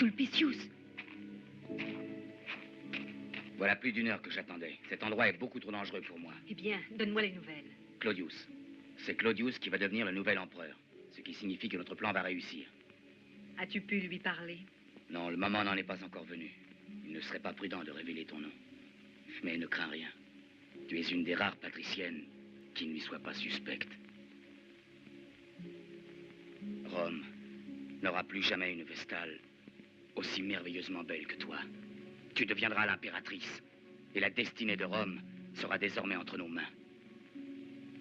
Sulpicius. Voilà plus d'1 heure que j'attendais. Cet endroit est beaucoup trop dangereux pour moi. Eh bien, donne-moi les nouvelles. Claudius. C'est Claudius qui va devenir le nouvel empereur. Ce qui signifie que notre plan va réussir. As-tu pu lui parler? Non, le moment n'en est pas encore venu. Il ne serait pas prudent de révéler ton nom. Mais ne crains rien. Tu es une des rares patriciennes qui ne lui soit pas suspecte. Rome n'aura plus jamais une Vestale aussi merveilleusement belle que toi. Tu deviendras l'impératrice. Et la destinée de Rome sera désormais entre nos mains.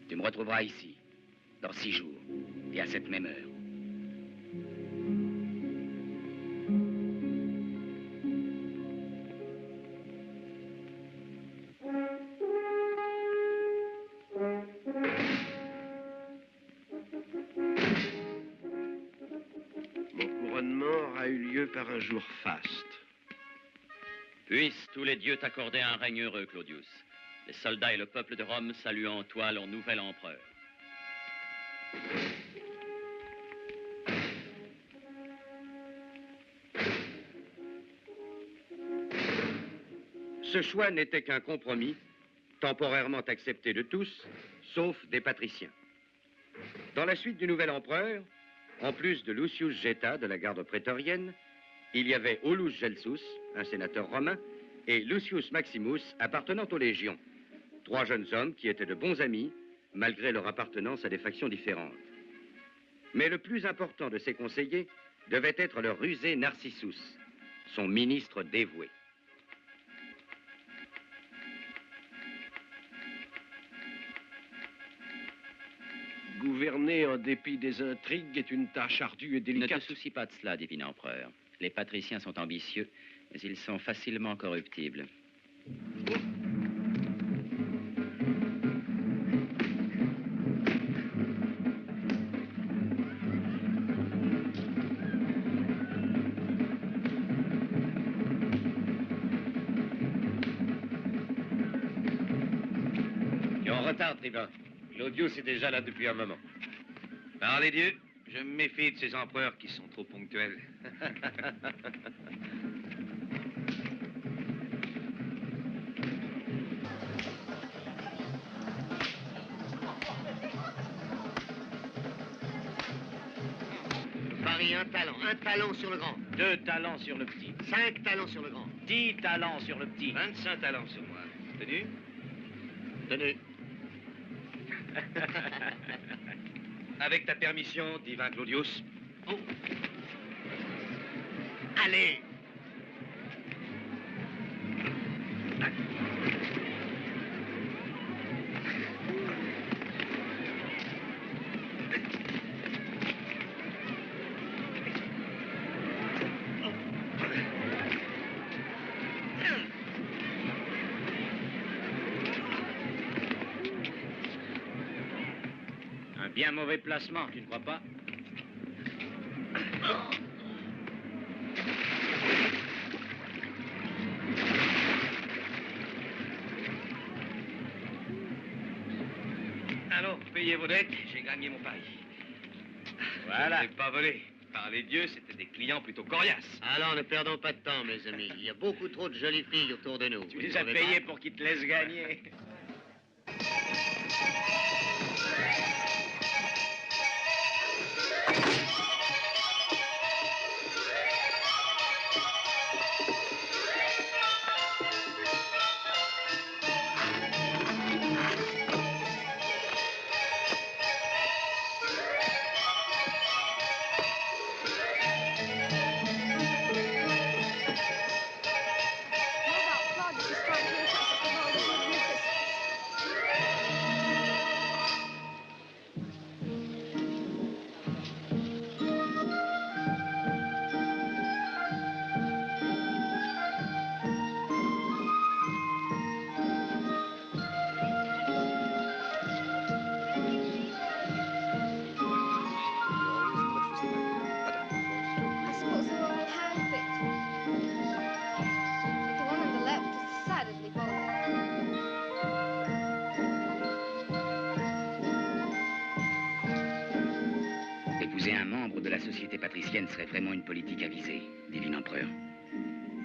Tu me retrouveras ici, dans 6 jours, et à cette même heure. Mon couronnement aura eu lieu par un jour faste. Puissent tous les dieux t'accorder un règne heureux, Claudius. Les soldats et le peuple de Rome saluent en toi leur nouvel empereur. Ce choix n'était qu'un compromis, temporairement accepté de tous, sauf des patriciens. Dans la suite du nouvel empereur, en plus de Lucius Geta de la garde prétorienne, il y avait Aulus Gelsus, un sénateur romain, et Lucius Maximus, appartenant aux légions. 3 jeunes hommes qui étaient de bons amis, malgré leur appartenance à des factions différentes. Mais le plus important de ces conseillers devait être le rusé Narcissus, son ministre dévoué. Gouverner en dépit des intrigues est une tâche ardue et délicate. Ne te soucie pas de cela, divin empereur. Les patriciens sont ambitieux, mais ils sont facilement corruptibles. Tu es en retard, tribun. Claudius est déjà là depuis un moment. Par les dieux, je me méfie de ces empereurs qui sont trop ponctuels. Paris, un talent sur le grand. 2 talents sur le petit. 5 talents sur le grand. 10 talents sur le petit. 25 talents sur moi. Tenu? Tenu. Avec ta permission, divin Claudius. Oh. Allez. Un bien mauvais placement, tu ne crois pas? Allons, payez vos dettes, j'ai gagné mon pari. Voilà. Je n'ai pas volé. Par les dieux, c'était des clients plutôt coriaces. Alors, ne perdons pas de temps, mes amis. Il y a beaucoup trop de jolies filles autour de nous. Tu les as payés pour qu'ils te laissent gagner. I suppose the royal handpicked. But the one on the left is decidedly vulgar. Épouser un membre de la société patricienne serait vraiment une politique avisée, divin empereur.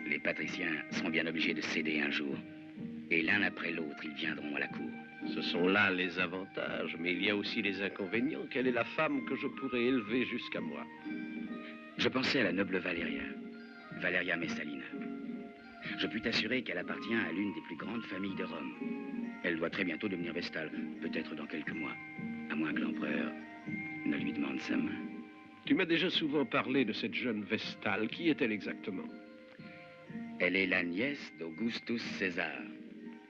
Les patriciens seront bien obligés de céder un jour. Et l'un après l'autre, ils viendront à la cour. Ce sont là les avantages, mais il y a aussi les inconvénients. Quelle est la femme que je pourrais élever jusqu'à moi? Je pensais à la noble Valéria, Valeria Messalina. Je puis t'assurer qu'elle appartient à l'une des plus grandes familles de Rome. Elle doit très bientôt devenir vestale, peut-être dans quelques mois, à moins que l'empereur ne lui demande sa main. Tu m'as déjà souvent parlé de cette jeune Vestale. Qui est-elle exactement? Elle est la nièce d'Augustus César.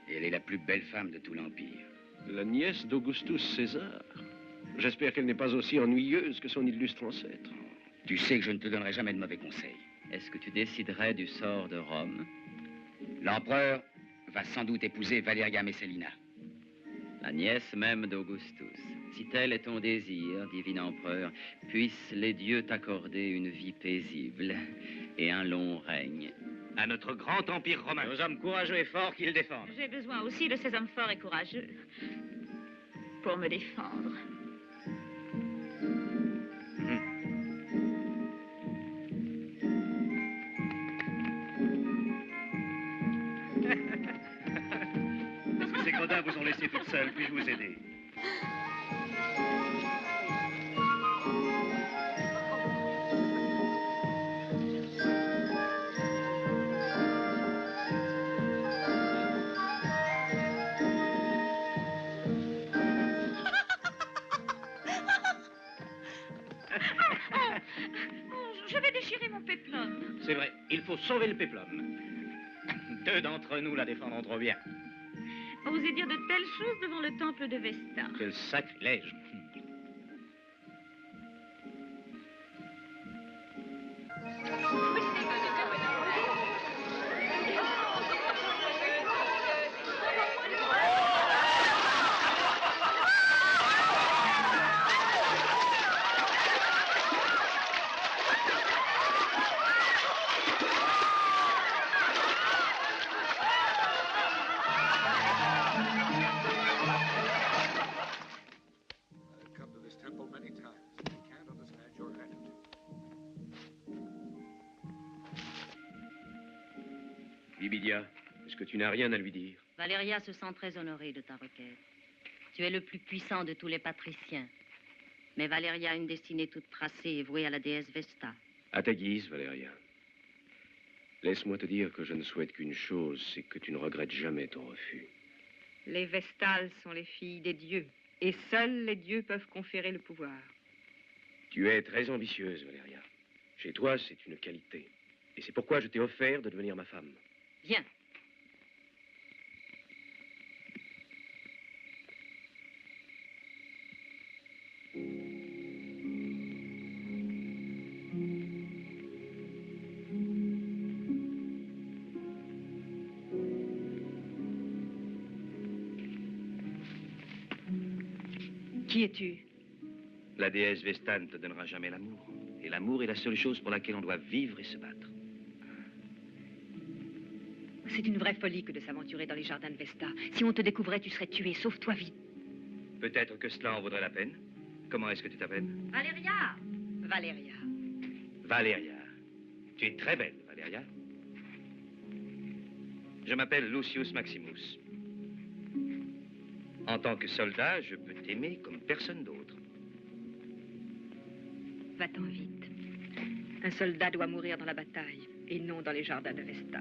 Et elle est la plus belle femme de tout l'Empire. La nièce d'Augustus César. J'espère qu'elle n'est pas aussi ennuyeuse que son illustre ancêtre. Tu sais que je ne te donnerai jamais de mauvais conseils. Est-ce que tu déciderais du sort de Rome? L'empereur va sans doute épouser Valeria Messalina. La nièce même d'Augustus. Si tel est ton désir, divin empereur, puissent les dieux t'accorder une vie paisible et un long règne. À notre grand empire romain. Nos hommes courageux et forts qui le défendent. J'ai besoin aussi de ces hommes forts et courageux pour me défendre. Est-ce que ces gredins vous ont laissé toute seule? Puis-je vous aider? Je vais déchirer mon péplum. C'est vrai, il faut sauver le péplum. Deux d'entre nous la défendront trop bien. Osez dire de telles choses devant le temple de Vesta. Quel sacrilège. Libidia, est-ce que tu n'as rien à lui dire? Valéria se sent très honorée de ta requête. Tu es le plus puissant de tous les patriciens. Mais Valéria a une destinée toute tracée et vouée à la déesse Vesta. À ta guise, Valéria. Laisse-moi te dire que je ne souhaite qu'une chose, c'est que tu ne regrettes jamais ton refus. Les Vestales sont les filles des dieux. Et seuls les dieux peuvent conférer le pouvoir. Tu es très ambitieuse, Valéria. Chez toi, c'est une qualité. Et c'est pourquoi je t'ai offert de devenir ma femme. Viens. Qui es-tu? La déesse Vesta ne te donnera jamais l'amour. Et l'amour est la seule chose pour laquelle on doit vivre et se battre. C'est une vraie folie que de s'aventurer dans les jardins de Vesta. Si on te découvrait, tu serais tué. Sauve-toi vite. Peut-être que cela en vaudrait la peine. Comment est-ce que tu t'appelles? Valéria! Valéria. Valéria. Tu es très belle, Valéria. Je m'appelle Lucius Maximus. En tant que soldat, je peux t'aimer comme personne d'autre. Va-t'en vite. Un soldat doit mourir dans la bataille et non dans les jardins de Vesta.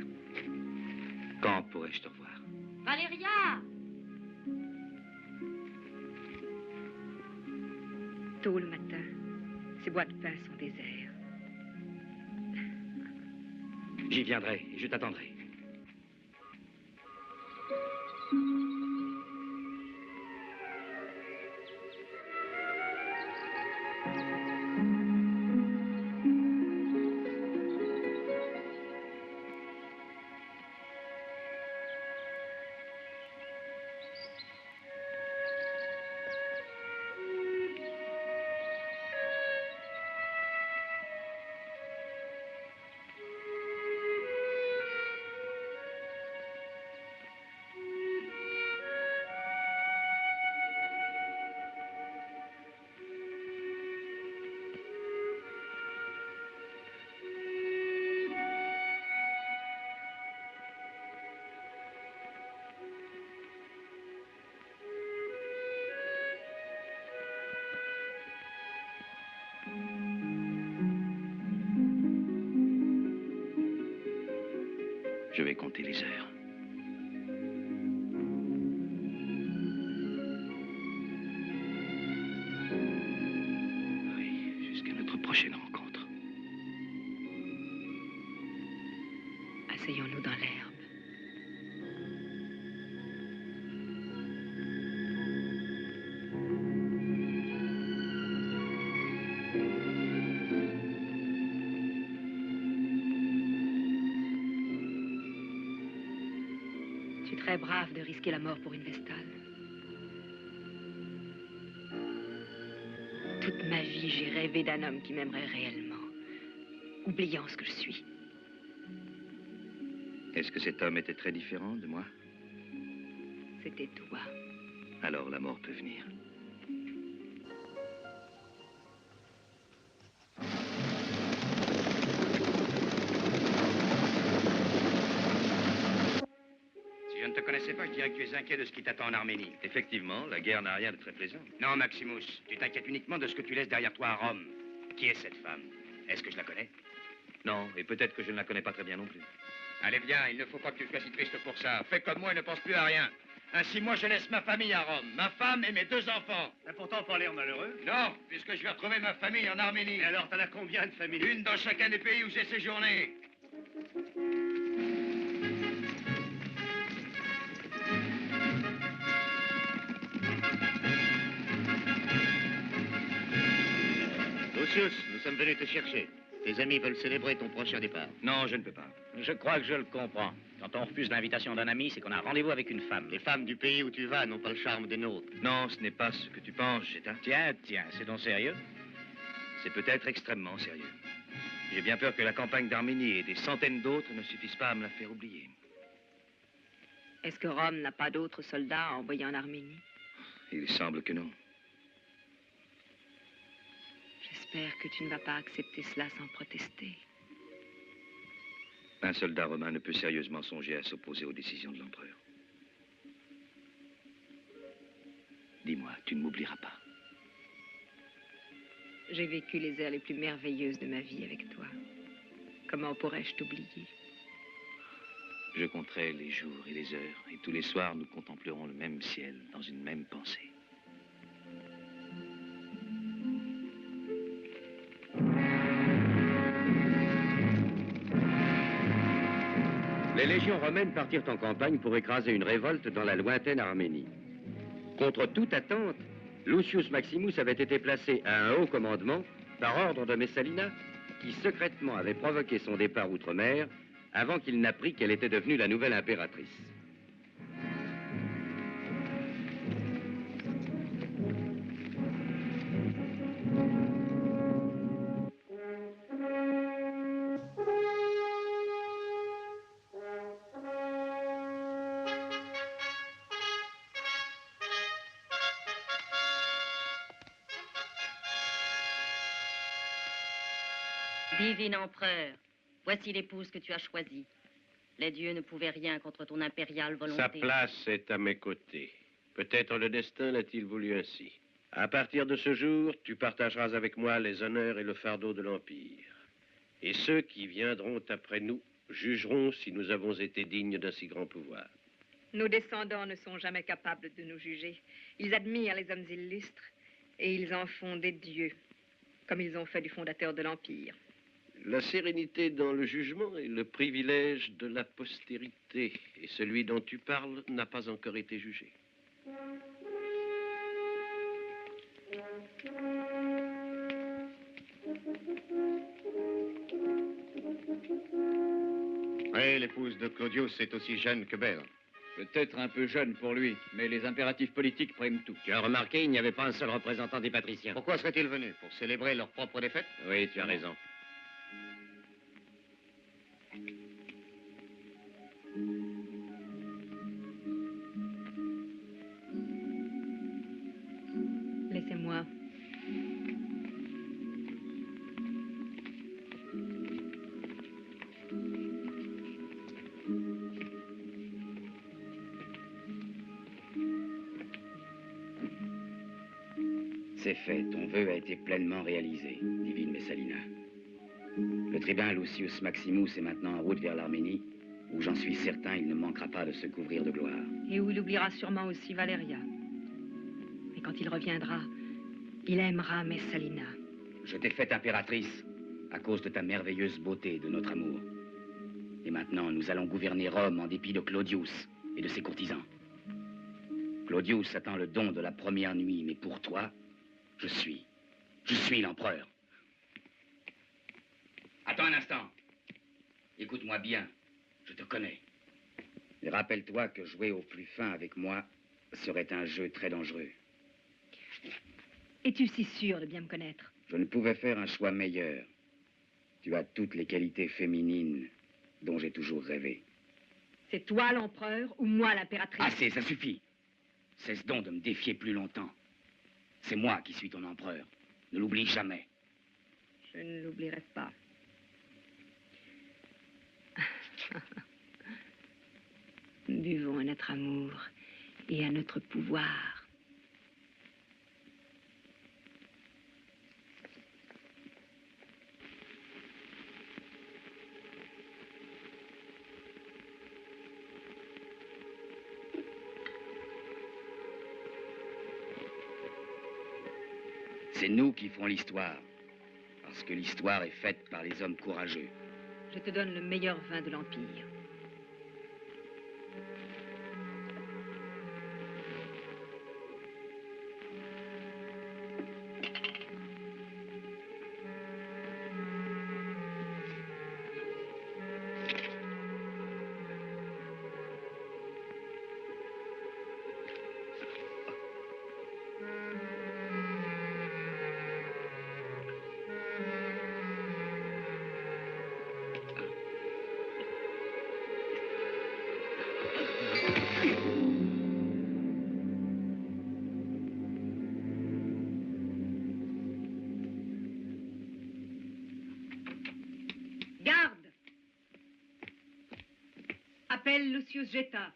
Quand pourrais-je te revoir? Valéria! Tôt le matin, ces bois de pin sont déserts. J'y viendrai et je t'attendrai. Je vais compter les heures. Oui, jusqu'à notre prochaine rencontre. Asseyons-nous dans l'herbe. Tu es très brave de risquer la mort pour une Vestale. Toute ma vie, j'ai rêvé d'un homme qui m'aimerait réellement, oubliant ce que je suis. Est-ce que cet homme était très différent de moi? C'était toi. Alors la mort peut venir. Si je ne te connaissais pas, je dirais que tu es inquiet de ce qui t'attend en Arménie. Effectivement, la guerre n'a rien de très plaisant. Non, Maximus, tu t'inquiètes uniquement de ce que tu laisses derrière toi à Rome. Qui est cette femme? Est-ce que je la connais? Non, et peut-être que je ne la connais pas très bien non plus. Allez, viens, il ne faut pas que tu sois si triste pour ça. Fais comme moi et ne pense plus à rien. Ainsi, moi, je laisse ma famille à Rome, ma femme et mes 2 enfants. T'as pourtant pas l'air malheureux. Non, puisque je vais retrouver ma famille en Arménie. Et alors, t'en as combien de familles? Une dans chacun des pays où j'ai séjourné. Lucius, nous sommes venus te chercher. Tes amis veulent célébrer ton prochain départ. Non, je ne peux pas. Je crois que je le comprends. Quand on refuse l'invitation d'un ami, c'est qu'on a rendez-vous avec une femme. Les femmes du pays où tu vas n'ont pas le charme des nôtres. Non, ce n'est pas ce que tu penses, Jetta. Tiens, c'est donc sérieux? C'est peut-être extrêmement sérieux. J'ai bien peur que la campagne d'Arménie et des centaines d'autres ne suffisent pas à me la faire oublier. Est-ce que Rome n'a pas d'autres soldats à envoyer en Arménie? Il semble que non. J'espère que tu ne vas pas accepter cela sans protester. Un soldat romain ne peut sérieusement songer à s'opposer aux décisions de l'empereur. Dis-moi, tu ne m'oublieras pas. J'ai vécu les heures les plus merveilleuses de ma vie avec toi. Comment pourrais-je t'oublier? Je compterai les jours et les heures, et tous les soirs, nous contemplerons le même ciel, dans une même pensée. Les légions romaines partirent en campagne pour écraser une révolte dans la lointaine Arménie. Contre toute attente, Lucius Maximus avait été placé à un haut commandement par ordre de Messalina, qui secrètement avait provoqué son départ outre-mer avant qu'il n'apprît qu'elle était devenue la nouvelle impératrice. Divine empereur, voici l'épouse que tu as choisie. Les dieux ne pouvaient rien contre ton impériale volonté. Sa place est à mes côtés. Peut-être le destin l'a-t-il voulu ainsi. À partir de ce jour, tu partageras avec moi les honneurs et le fardeau de l'Empire. Et ceux qui viendront après nous jugeront si nous avons été dignes d'un si grand pouvoir. Nos descendants ne sont jamais capables de nous juger. Ils admirent les hommes illustres et ils en font des dieux, comme ils ont fait du fondateur de l'Empire. La sérénité dans le jugement est le privilège de la postérité. Et celui dont tu parles n'a pas encore été jugé. Oui, l'épouse de Claudius est aussi jeune que belle. Peut-être un peu jeune pour lui, mais les impératifs politiques priment tout. Tu as remarqué, il n'y avait pas un seul représentant des patriciens. Pourquoi seraient-ils venus? Pour célébrer leur propre défaite? Oui, tu as raison. Laissez-moi. C'est fait, ton vœu a été pleinement réalisé, divine Messalina. Le tribun Lucius Maximus est maintenant en route vers l'Arménie, où j'en suis certain, il ne manquera pas de se couvrir de gloire. Et où il oubliera sûrement aussi Valeria. Mais quand il reviendra, il aimera Messalina. Je t'ai faite impératrice à cause de ta merveilleuse beauté et de notre amour. Et maintenant, nous allons gouverner Rome en dépit de Claudius et de ses courtisans. Claudius attend le don de la première nuit, mais pour toi, je suis l'empereur. Attends un instant. Écoute-moi bien, je te connais. Et rappelle-toi que jouer au plus fin avec moi serait un jeu très dangereux. Es-tu si sûr de bien me connaître? Je ne pouvais faire un choix meilleur. Tu as toutes les qualités féminines dont j'ai toujours rêvé. C'est toi l'empereur ou moi l'impératrice? Assez, ça suffit. Cesse donc de me défier plus longtemps. C'est moi qui suis ton empereur. Ne l'oublie jamais. Je ne l'oublierai pas. Buvons à notre amour et à notre pouvoir. C'est nous qui ferons l'histoire. Parce que l'histoire est faite par les hommes courageux. Je te donne le meilleur vin de l'Empire. Garde! Appelle Lucius Geta.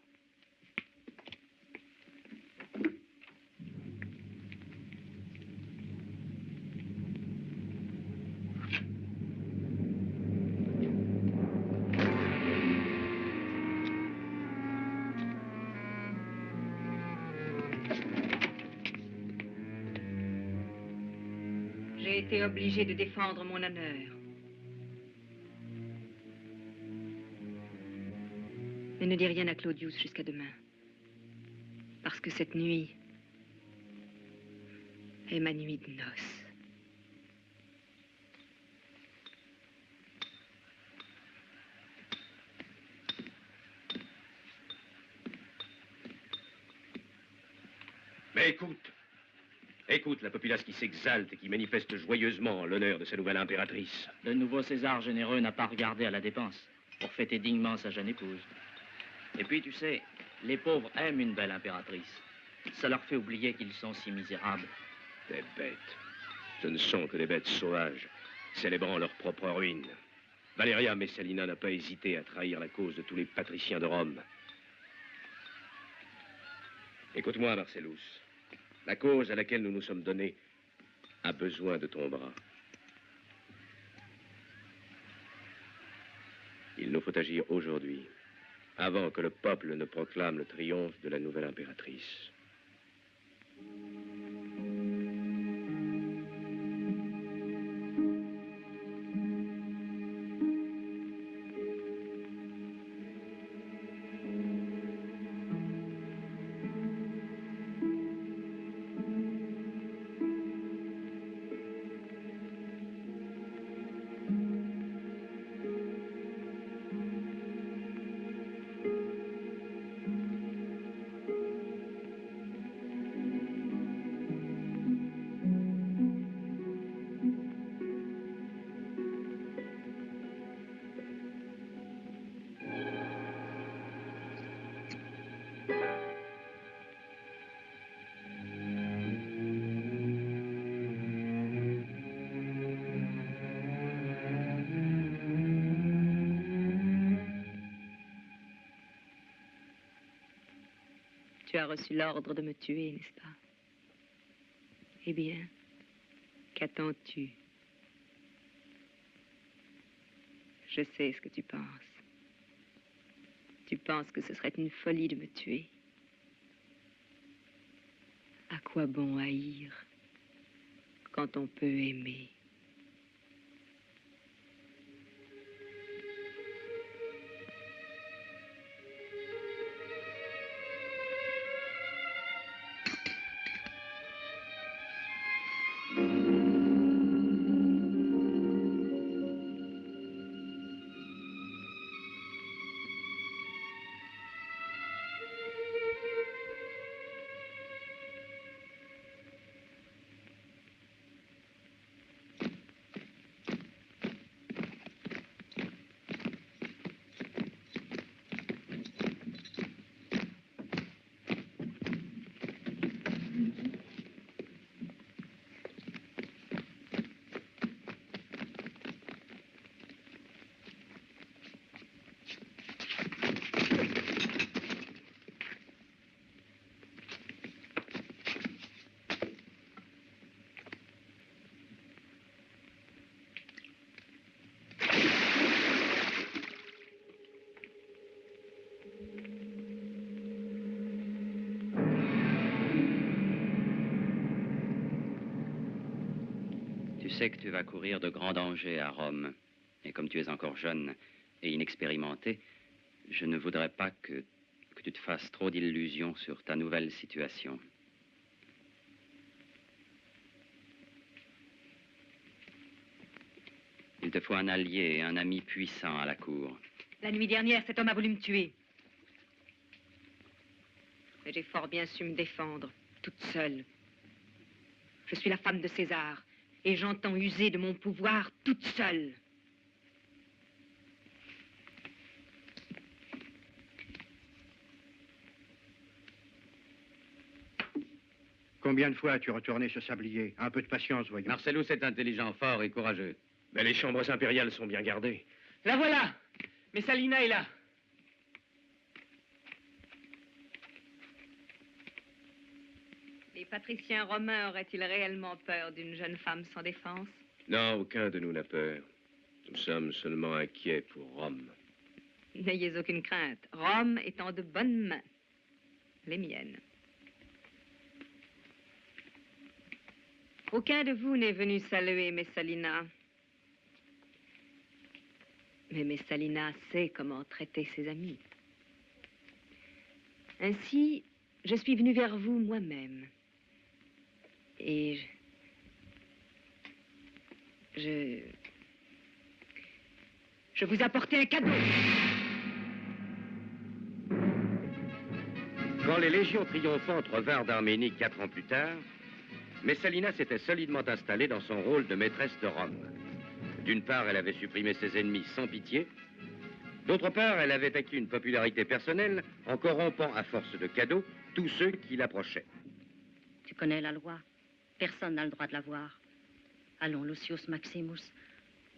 J'ai été obligée de défendre mon honneur. Mais ne dis rien à Claudius jusqu'à demain. Parce que cette nuit est ma nuit de noces. Mais écoute la populace qui s'exalte et qui manifeste joyeusement en l'honneur de sa nouvelle impératrice. Le nouveau César généreux n'a pas regardé à la dépense pour fêter dignement sa jeune épouse. Et puis, tu sais, les pauvres aiment une belle impératrice. Ça leur fait oublier qu'ils sont si misérables. Des bêtes. Ce ne sont que des bêtes sauvages, célébrant leur propre ruine. Valeria Messalina n'a pas hésité à trahir la cause de tous les patriciens de Rome. Écoute-moi, Marcellus. La cause à laquelle nous nous sommes donnés a besoin de ton bras. Il nous faut agir aujourd'hui, avant que le peuple ne proclame le triomphe de la nouvelle impératrice. Tu as reçu l'ordre de me tuer, n'est-ce pas? Eh bien, qu'attends-tu? Je sais ce que tu penses. Tu penses que ce serait une folie de me tuer? À quoi bon haïr quand on peut aimer? Tu sais que tu vas courir de grands dangers à Rome. Et comme tu es encore jeune et inexpérimenté, je ne voudrais pas que tu te fasses trop d'illusions sur ta nouvelle situation. Il te faut un allié et un ami puissant à la cour. La nuit dernière, cet homme a voulu me tuer. Mais j'ai fort bien su me défendre, toute seule. Je suis la femme de César, et j'entends user de mon pouvoir toute seule. Combien de fois as-tu retourné ce sablier? Un peu de patience, voyons. Marcellus est intelligent, fort et courageux. Mais les chambres impériales sont bien gardées. La voilà! Messalina est là. Les patriciens romains auraient-ils réellement peur d'une jeune femme sans défense? Non, aucun de nous n'a peur. Nous sommes seulement inquiets pour Rome. N'ayez aucune crainte. Rome est en de bonnes mains. Les miennes. Aucun de vous n'est venu saluer Messalina. Mais Messalina sait comment traiter ses amis. Ainsi, je suis venue vers vous moi-même. Et je vous apportais un cadeau. Quand les légions triomphantes revinrent d'Arménie 4 ans plus tard, Messalina s'était solidement installée dans son rôle de maîtresse de Rome. D'une part, elle avait supprimé ses ennemis sans pitié. D'autre part, elle avait acquis une popularité personnelle en corrompant à force de cadeaux tous ceux qui l'approchaient. Tu connais la loi. Personne n'a le droit de la voir. Allons, Lucius Maximus,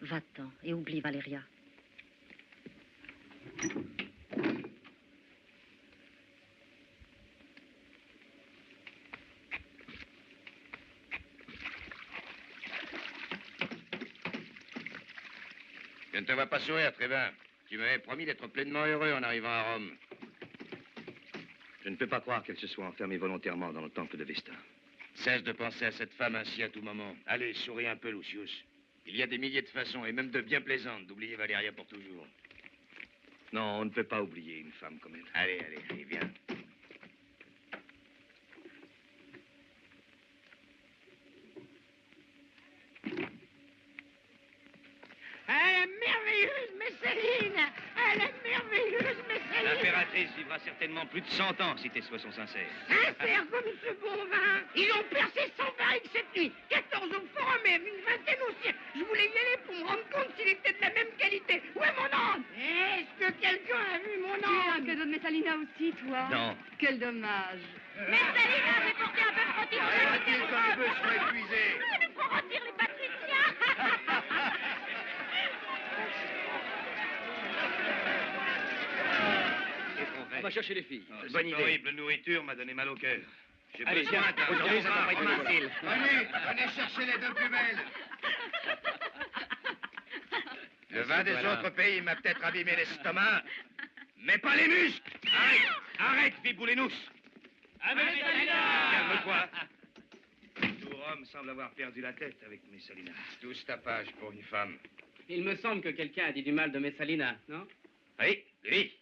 va-t'en et oublie Valeria. Je ne te vois pas sourire, Trévin. Tu m'avais promis d'être pleinement heureux en arrivant à Rome. Je ne peux pas croire qu'elle se soit enfermée volontairement dans le temple de Vesta. Cesse de penser à cette femme ainsi à tout moment. Allez, souris un peu, Lucius. Il y a des milliers de façons, et même de bien plaisantes, d'oublier Valéria pour toujours. Non, on ne peut pas oublier une femme comme elle. Allez, allez, allez, viens. Elle est merveilleuse, Messalina! Elle est merveilleuse, Messalina! L'impératrice vivra certainement plus de 100 ans si tes souhaits sont sincères. Sincère comme ce bon vin! Ils ont percé 100 barriques cette nuit, 14 au forum et une vingtaine au ciel. Je voulais y aller pour me rendre compte s'il était de la même qualité. Où est mon âne? Est-ce que quelqu'un a vu mon âne? Tu as un cadeau de Messalina aussi, toi? Non. Quel dommage. Messalina, j'ai porté un peu de rôti. Arrêtez quand les bœufs seront épuisés. Il faut retirer les patriciens! On va chercher les filles. Bonne idée. Horrible nourriture m'a donné mal au cœur. J'ai Allez, besoin viens. d'un... Aujourd'hui, ça va être facile. Venez chercher les 2 plus belles. Le vin des autres pays m'a peut-être abîmé l'estomac, Mais pas les muscles! Arrête! Arrête, Viboulénous! Calme-toi. Tout Rome semble avoir perdu la tête avec Messalina. Tous tapage pour une femme. Il me semble que quelqu'un a dit du mal de Messalina, non? Oui, lui.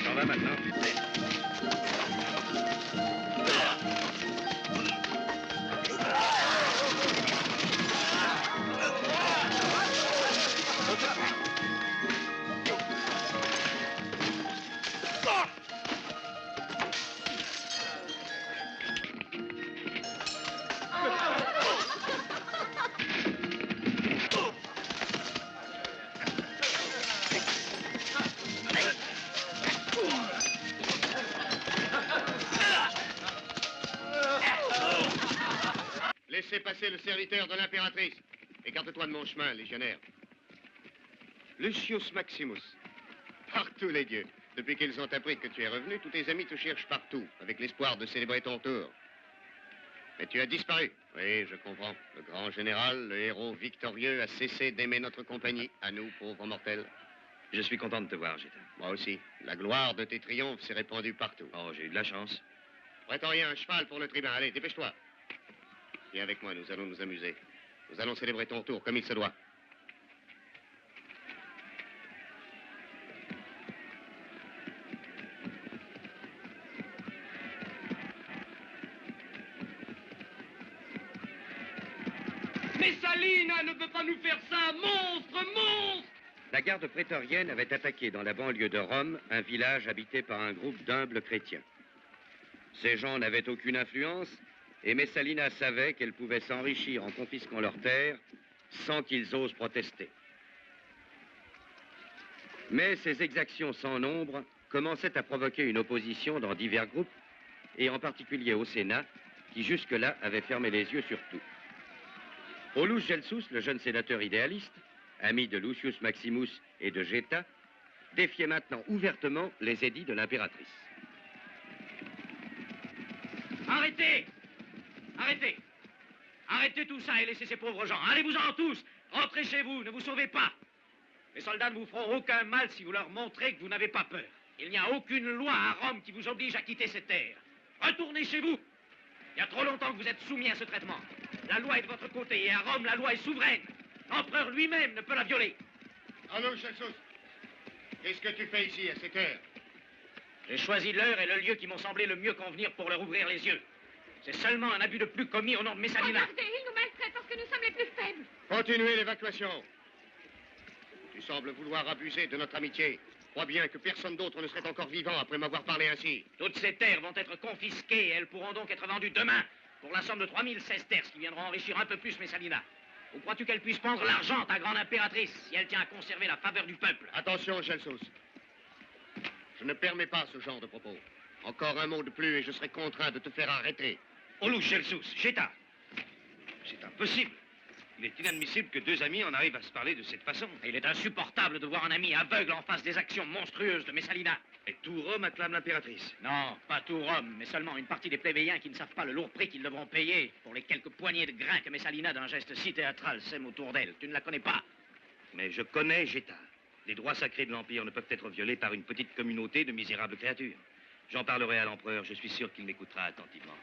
T'en vas maintenant? Laissez passer le serviteur de l'impératrice. Écarte-toi de mon chemin, légionnaire. Lucius Maximus. Par tous les dieux. Depuis qu'ils ont appris que tu es revenu, tous tes amis te cherchent partout, avec l'espoir de célébrer ton tour. Mais tu as disparu. Oui, je comprends. Le grand général, le héros victorieux, a cessé d'aimer notre compagnie, à nous, pauvres mortels. Je suis content de te voir, Géta. Moi aussi. La gloire de tes triomphes s'est répandue partout. Oh, j'ai eu de la chance. Prétorien, un cheval pour le tribun. Allez, dépêche-toi. Viens avec moi, nous allons nous amuser. Nous allons célébrer ton tour comme il se doit. Messalina ne peut pas nous faire ça! Monstre! Monstre! La garde prétorienne avait attaqué dans la banlieue de Rome un village habité par un groupe d'humbles chrétiens. Ces gens n'avaient aucune influence et Messalina savait qu'elle pouvait s'enrichir en confisquant leurs terres sans qu'ils osent protester. Mais ces exactions sans nombre commençaient à provoquer une opposition dans divers groupes, et en particulier au Sénat, qui jusque-là avait fermé les yeux sur tout. Aulus Gelsus, le jeune sénateur idéaliste, ami de Lucius Maximus et de Géta, défiait maintenant ouvertement les édits de l'impératrice. Arrêtez! Arrêtez! Arrêtez tout ça et laissez ces pauvres gens. Allez-vous-en tous! Rentrez chez vous, ne vous sauvez pas! Les soldats ne vous feront aucun mal si vous leur montrez que vous n'avez pas peur. Il n'y a aucune loi à Rome qui vous oblige à quitter ces terres. Retournez chez vous! Il y a trop longtemps que vous êtes soumis à ce traitement. La loi est de votre côté et à Rome, la loi est souveraine. L'empereur lui-même ne peut la violer. Allô, Gelsus. Qu'est-ce que tu fais ici, à cette heure? J'ai choisi l'heure et le lieu qui m'ont semblé le mieux convenir pour leur ouvrir les yeux. C'est seulement un abus de plus commis au nom de Messalina. Regardez, ils nous maltraitent parce que nous sommes les plus faibles. Continuez l'évacuation. Tu sembles vouloir abuser de notre amitié. Crois bien que personne d'autre ne serait encore vivant après m'avoir parlé ainsi. Toutes ces terres vont être confisquées et elles pourront donc être vendues demain pour la somme de 3000 sesterces qui viendront enrichir un peu plus Messalina. Ou crois-tu qu'elle puisse prendre l'argent, ta grande impératrice, si elle tient à conserver la faveur du peuple? Attention, Gelsus. Je ne permets pas ce genre de propos. Encore un mot de plus et je serai contraint de te faire arrêter. Aulus Gelsus, Géta. C'est impossible. Il est inadmissible que deux amis en arrivent à se parler de cette façon. Et il est insupportable de voir un ami aveugle en face des actions monstrueuses de Messalina. Et tout Rome acclame l'impératrice. Non, pas tout Rome, mais seulement une partie des plébéiens qui ne savent pas le lourd prix qu'ils devront payer pour les quelques poignées de grains que Messalina, d'un geste si théâtral, sème autour d'elle. Tu ne la connais pas. Mais je connais Géta. Les droits sacrés de l'Empire ne peuvent être violés par une petite communauté de misérables créatures. J'en parlerai à l'empereur, je suis sûr qu'il m'écoutera attentivement.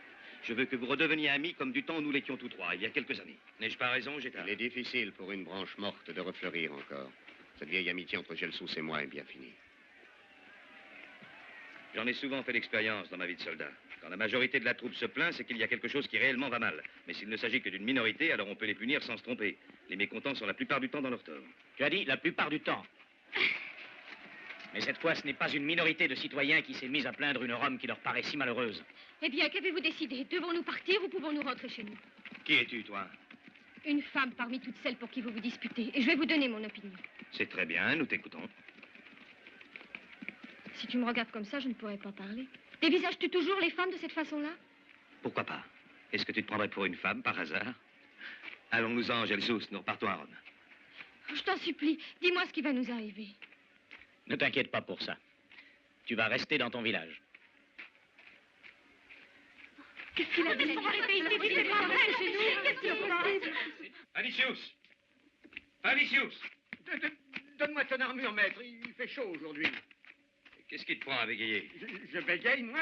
Je veux que vous redeveniez amis comme du temps où nous l'étions tous trois, il y a quelques années. N'ai-je pas raison, Géta? Il est difficile pour une branche morte de refleurir encore. Cette vieille amitié entre Gelsus et moi est bien finie. J'en ai souvent fait l'expérience dans ma vie de soldat. Quand la majorité de la troupe se plaint, c'est qu'il y a quelque chose qui réellement va mal. Mais s'il ne s'agit que d'une minorité, alors on peut les punir sans se tromper. Les mécontents sont la plupart du temps dans leur tort. Tu as dit la plupart du temps. Mais cette fois, ce n'est pas une minorité de citoyens qui s'est mise à plaindre une Rome qui leur paraît si malheureuse. Eh bien, qu'avez-vous décidé? Devons-nous partir ou pouvons-nous rentrer chez nous? Qui es-tu, toi? Une femme parmi toutes celles pour qui vous vous disputez. Et je vais vous donner mon opinion. C'est très bien, nous t'écoutons. Si tu me regardes comme ça, je ne pourrais pas parler. Dévisages-tu toujours les femmes de cette façon-là? Pourquoi pas? Est-ce que tu te prendrais pour une femme, par hasard? Allons-nous-en, Gelsus, nous repartons à Rome. Je t'en supplie, dis-moi ce qui va nous arriver. Ne t'inquiète pas pour ça. Tu vas rester dans ton village. Qu'est-ce qu'il a dit? C'est pas vrai chez nous. Qu'est-ce qu'il passe? Vanicius! Vanicius! Donne-moi ton armure, maître. Il fait chaud aujourd'hui. Qu'est-ce qui te prend à bégayer? Je bégaye, moi.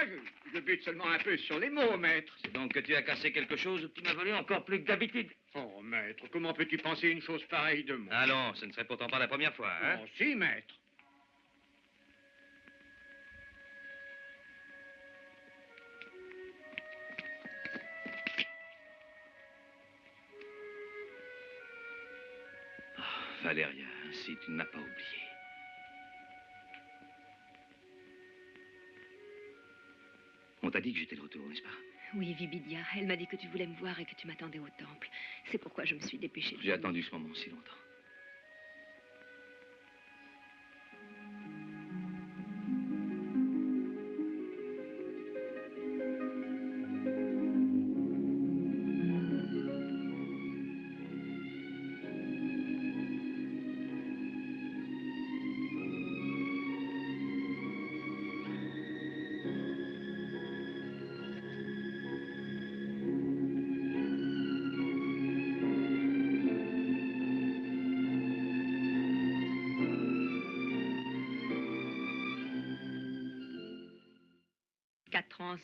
Je bute seulement un peu sur les mots, maître. C'est donc que tu as cassé quelque chose ou que tu m'as volé encore plus que d'habitude? Oh, maître, comment peux-tu penser une chose pareille de moi? Allons, ce ne serait pourtant pas la première fois, hein? Oh, si, maître. Oh, Valéria, ainsi tu ne m'as pas oublié. On t'a dit que j'étais de retour, n'est-ce pas? Oui, Vibidia. Elle m'a dit que tu voulais me voir et que tu m'attendais au temple. C'est pourquoi je me suis dépêchée. J'ai attendu ce moment si longtemps.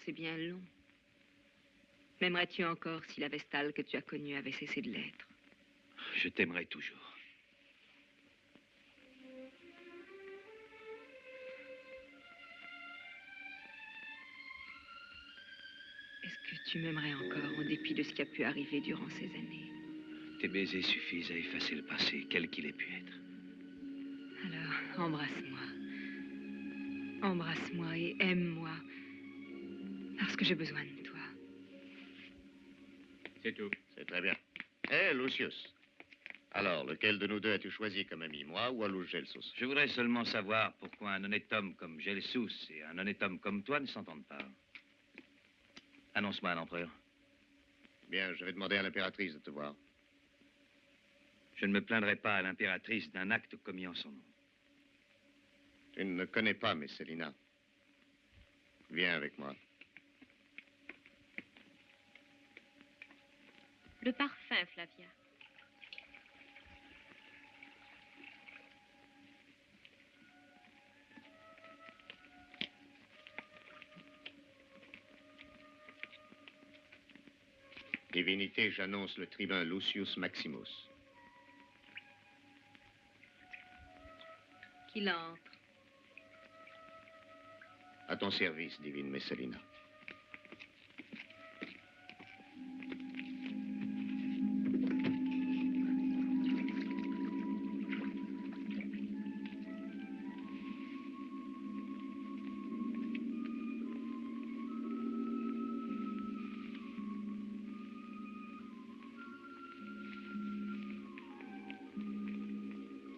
C'est bien long. M'aimerais-tu encore si la Vestale que tu as connue avait cessé de l'être? Je t'aimerai toujours. Est-ce que tu m'aimerais encore en dépit de ce qui a pu arriver durant ces années? Tes baisers suffisent à effacer le passé, quel qu'il ait pu être. Alors, embrasse-moi. Embrasse-moi et aime-moi. Parce que j'ai besoin de toi. C'est tout. C'est très bien. Hé, Lucius. Alors, lequel de nous deux as-tu choisi comme ami, moi ou Aulus Gelsus? Je voudrais seulement savoir pourquoi un honnête homme comme Gelsus et un honnête homme comme toi ne s'entendent pas. Annonce-moi à l'empereur. Bien, je vais demander à l'impératrice de te voir. Je ne me plaindrai pas à l'impératrice d'un acte commis en son nom. Tu ne me connais pas, Messalina. Viens avec moi. Le parfum, Flavia. Divinité, j'annonce le tribun Lucius Maximus. Qu'il entre. À ton service, divine Messalina.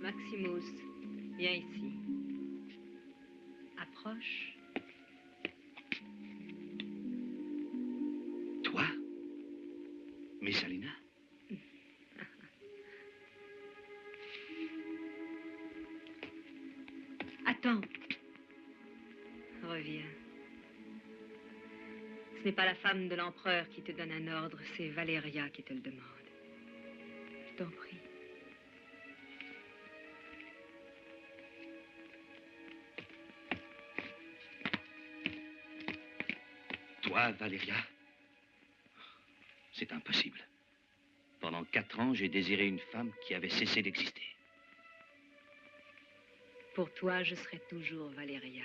Maximus, viens ici. Approche. Toi? Messalina? Attends. Reviens. Ce n'est pas la femme de l'empereur qui te donne un ordre, c'est Valéria qui te le demande. Je t'en prie. Toi, Valéria? C'est impossible. Pendant 4 ans, j'ai désiré une femme qui avait cessé d'exister. Pour toi, je serai toujours Valéria.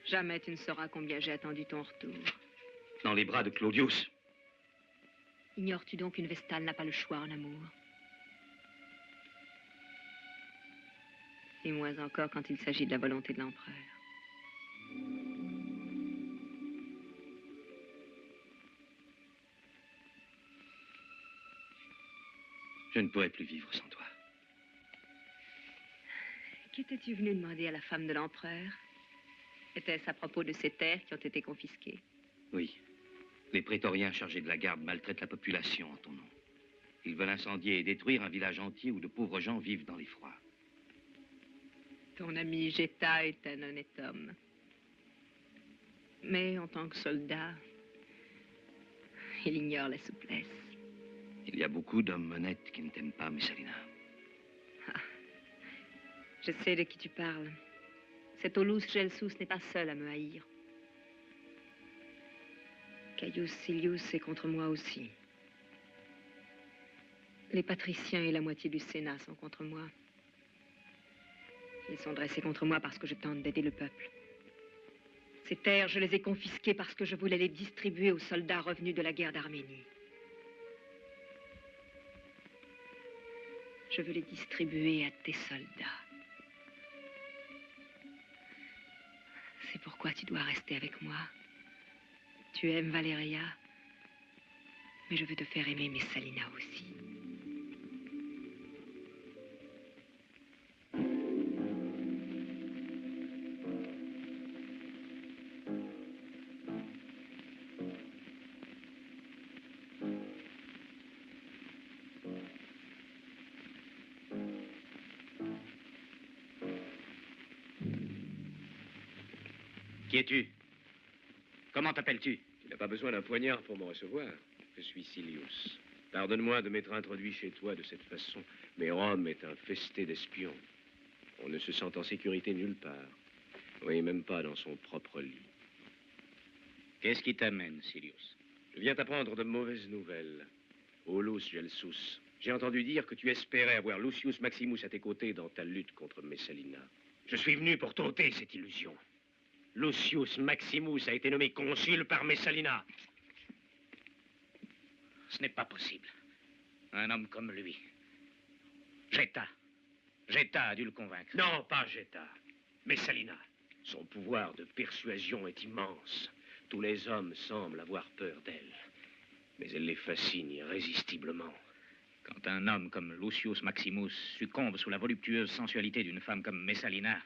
Jamais tu ne sauras combien j'ai attendu ton retour. Dans les bras de Claudius. Ignores-tu donc qu'une Vestale n'a pas le choix en amour? Et moins encore quand il s'agit de la volonté de l'empereur. Je ne pourrais plus vivre sans toi. Qu'étais-tu venu demander à la femme de l'empereur? Était-ce à propos de ces terres qui ont été confisquées? Oui. Les prétoriens chargés de la garde maltraitent la population en ton nom. Ils veulent incendier et détruire un village entier où de pauvres gens vivent dans l'effroi. Ton ami Geta est un honnête homme. Mais en tant que soldat, il ignore la souplesse. Il y a beaucoup d'hommes honnêtes qui ne t'aiment pas, Messalina. Ah, je sais de qui tu parles. Cet Aulus Gelsus n'est pas seul à me haïr. Caius Silius est contre moi aussi. Les patriciens et la moitié du Sénat sont contre moi. Ils sont dressés contre moi parce que je tente d'aider le peuple. Ces terres, je les ai confisquées parce que je voulais les distribuer aux soldats revenus de la guerre d'Arménie. Je veux les distribuer à tes soldats. C'est pourquoi tu dois rester avec moi. Tu aimes Valéria, mais je veux te faire aimer Messalina aussi. Qui es-tu? Comment t'appelles-tu? Tu n'as pas besoin d'un poignard pour me recevoir. Je suis Silius. Pardonne-moi de m'être introduit chez toi de cette façon, mais Rome est infestée d'espions. On ne se sent en sécurité nulle part. Oui, même pas dans son propre lit. Qu'est-ce qui t'amène, Silius? Je viens t'apprendre de mauvaises nouvelles. Aulus Gelsus. J'ai entendu dire que tu espérais avoir Lucius Maximus à tes côtés dans ta lutte contre Messalina. Je suis venu pour t'ôter cette illusion. Lucius Maximus a été nommé consul par Messalina. Ce n'est pas possible. Un homme comme lui. Geta a dû le convaincre. Non, pas Geta. Messalina. Son pouvoir de persuasion est immense. Tous les hommes semblent avoir peur d'elle. Mais elle les fascine irrésistiblement. Quand un homme comme Lucius Maximus succombe sous la voluptueuse sensualité d'une femme comme Messalina,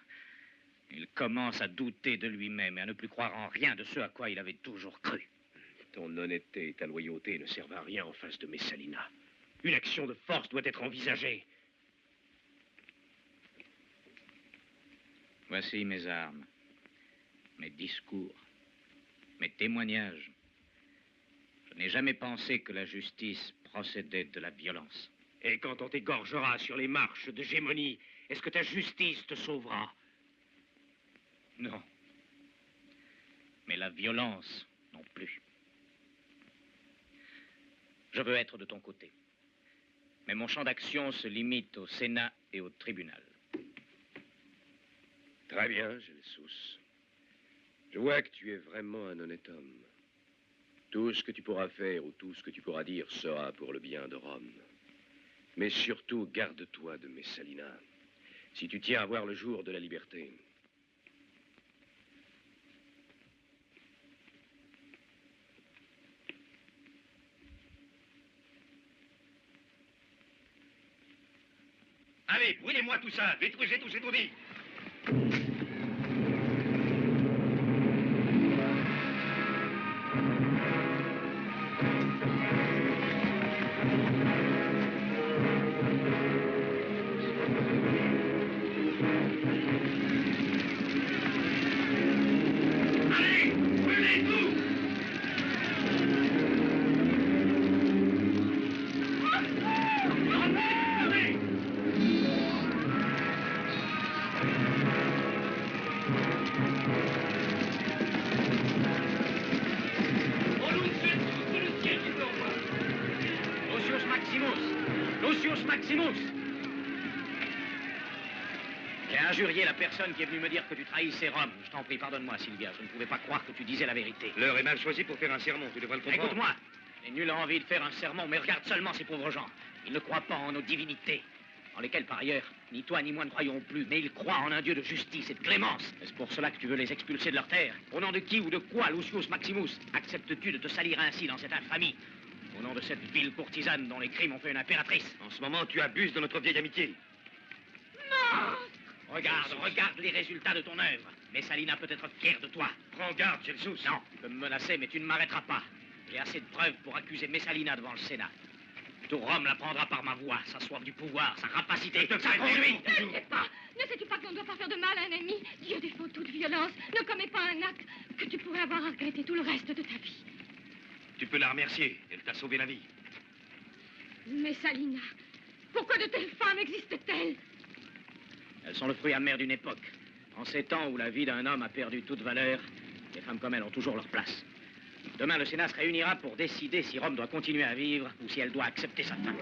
il commence à douter de lui-même et à ne plus croire en rien de ce à quoi il avait toujours cru. Ton honnêteté et ta loyauté ne servent à rien en face de Messalina. Une action de force doit être envisagée. Voici mes armes, mes discours, mes témoignages. Je n'ai jamais pensé que la justice procédait de la violence. Et quand on t'égorgera sur les marches de Gémonie, est-ce que ta justice te sauvera? Non. Mais la violence, non plus. Je veux être de ton côté. Mais mon champ d'action se limite au Sénat et au tribunal. Très bien, Gelsus. Je vois que tu es vraiment un honnête homme. Tout ce que tu pourras faire ou tout ce que tu pourras dire sera pour le bien de Rome. Mais surtout, garde-toi de Messalina. Si tu tiens à voir le jour de la liberté. Allez, brûlez-moi tout ça, détruisez tous ces taudis. Allez, brûlez tout. Allez. Lucius Maximus. J'ai injurié la personne qui est venue me dire que tu trahissais Rome. Je t'en prie, pardonne-moi, Sylvia. Je ne pouvais pas croire que tu disais la vérité. L'heure est mal choisie pour faire un sermon, tu devrais le comprendre. Écoute-moi. Je n'ai nulle envie de faire un sermon, mais regarde seulement ces pauvres gens. Ils ne croient pas en nos divinités, en lesquelles, par ailleurs, ni toi ni moi ne croyons plus, mais ils croient en un Dieu de justice et de clémence. Est-ce pour cela que tu veux les expulser de leur terre? Au nom de qui ou de quoi, Lucius Maximus, acceptes-tu de te salir ainsi dans cette infamie? Au nom de cette vile courtisane dont les crimes ont fait une impératrice. En ce moment, tu abuses de notre vieille amitié. Non! Regarde les résultats de ton œuvre. Messalina peut être fière de toi. Prends garde, Gelsus. Non, tu peux me menacer, mais tu ne m'arrêteras pas. J'ai assez de preuves pour accuser Messalina devant le Sénat. Tout Rome la prendra par ma voix, sa soif du pouvoir, sa rapacité, sa conduite. Ne sais pas. Ne sais-tu pas qu'on ne doit pas faire de mal à un ami? Dieu défend toute violence. Ne commets pas un acte que tu pourrais avoir à regretter tout le reste de ta vie. Tu peux la remercier, elle t'a sauvé la vie. Messalina, pourquoi de telles femmes existent-elles? Elles sont le fruit amer d'une époque. En ces temps où la vie d'un homme a perdu toute valeur, les femmes comme elles ont toujours leur place. Demain, le Sénat se réunira pour décider si Rome doit continuer à vivre ou si elle doit accepter sa fin.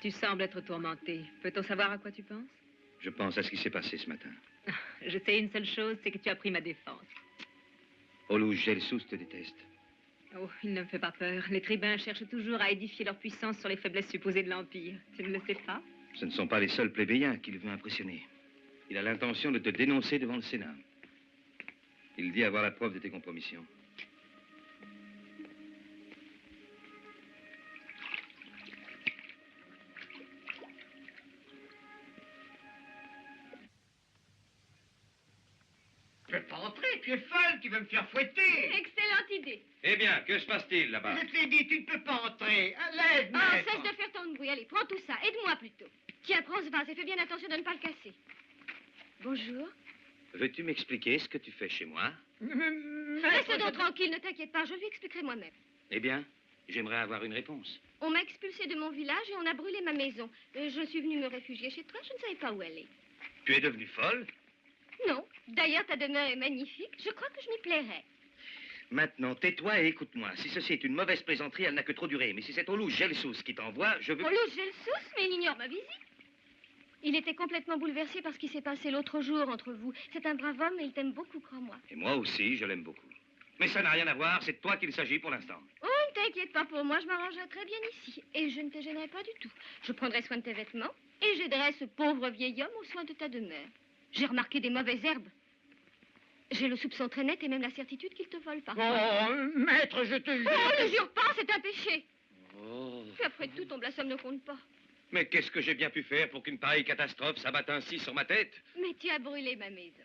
Tu sembles être tourmenté. Peut-on savoir à quoi tu penses? Je pense à ce qui s'est passé ce matin. Je sais une seule chose, c'est que tu as pris ma défense. Olus Gelsus te déteste. Oh, il ne me fait pas peur. Les tribuns cherchent toujours à édifier leur puissance sur les faiblesses supposées de l'Empire. Tu ne le sais pas? Ce ne sont pas les seuls plébéiens qu'il veut impressionner. Il a l'intention de te dénoncer devant le Sénat. Il dit avoir la preuve de tes compromissions. Tu peux pas entrer, tu es folle, tu veux me faire fouetter. Excellente idée. Eh bien, que se passe-t-il là-bas? Je te l'ai dit, tu ne peux pas entrer. Allez, Oh, cesse de faire tant de bruit. Allez, prends tout ça. Aide-moi plutôt. Tiens, prends ce vase et fais bien attention de ne pas le casser. Bonjour. Veux-tu m'expliquer ce que tu fais chez moi? Reste donc tranquille, ne t'inquiète pas. Je lui expliquerai moi-même. Eh bien, j'aimerais avoir une réponse. On m'a expulsée de mon village et on a brûlé ma maison. Je suis venue me réfugier chez toi. Je ne savais pas où elle est. Tu es devenue folle? Non. D'ailleurs, ta demeure est magnifique. Je crois que je m'y plairais. Maintenant, tais-toi et écoute-moi. Si ceci est une mauvaise plaisanterie, elle n'a que trop duré. Mais si c'est Olus Gelsus qui t'envoie, je veux... Olus Gelsus, mais il ignore ma visite. Il était complètement bouleversé par ce qui s'est passé l'autre jour entre vous. C'est un brave homme et il t'aime beaucoup, crois-moi. Et moi aussi, je l'aime beaucoup. Mais ça n'a rien à voir, c'est de toi qu'il s'agit pour l'instant. Oh, ne t'inquiète pas pour moi, je m'arrangerai très bien ici. Et je ne te gênerai pas du tout. Je prendrai soin de tes vêtements et j'aiderai ce pauvre vieil homme aux soins de ta demeure. J'ai remarqué des mauvaises herbes. J'ai le soupçon très net et même la certitude qu'il te vole parfois. Oh, maître, je te jure. Oh, ne jure pas, c'est un péché. Oh. Et après tout, ton blasphème ne compte pas. Mais qu'est-ce que j'ai bien pu faire pour qu'une pareille catastrophe s'abatte ainsi sur ma tête? Mais tu as brûlé ma maison.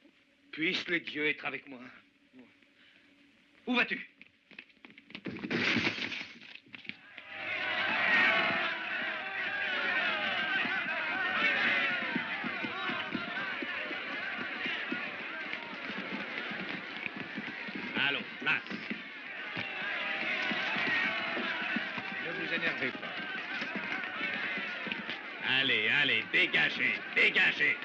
Puissent les dieux être avec moi. Où vas-tu? Allons, place. Ne vous énervez pas. Allez, allez, dégagez, dégagez.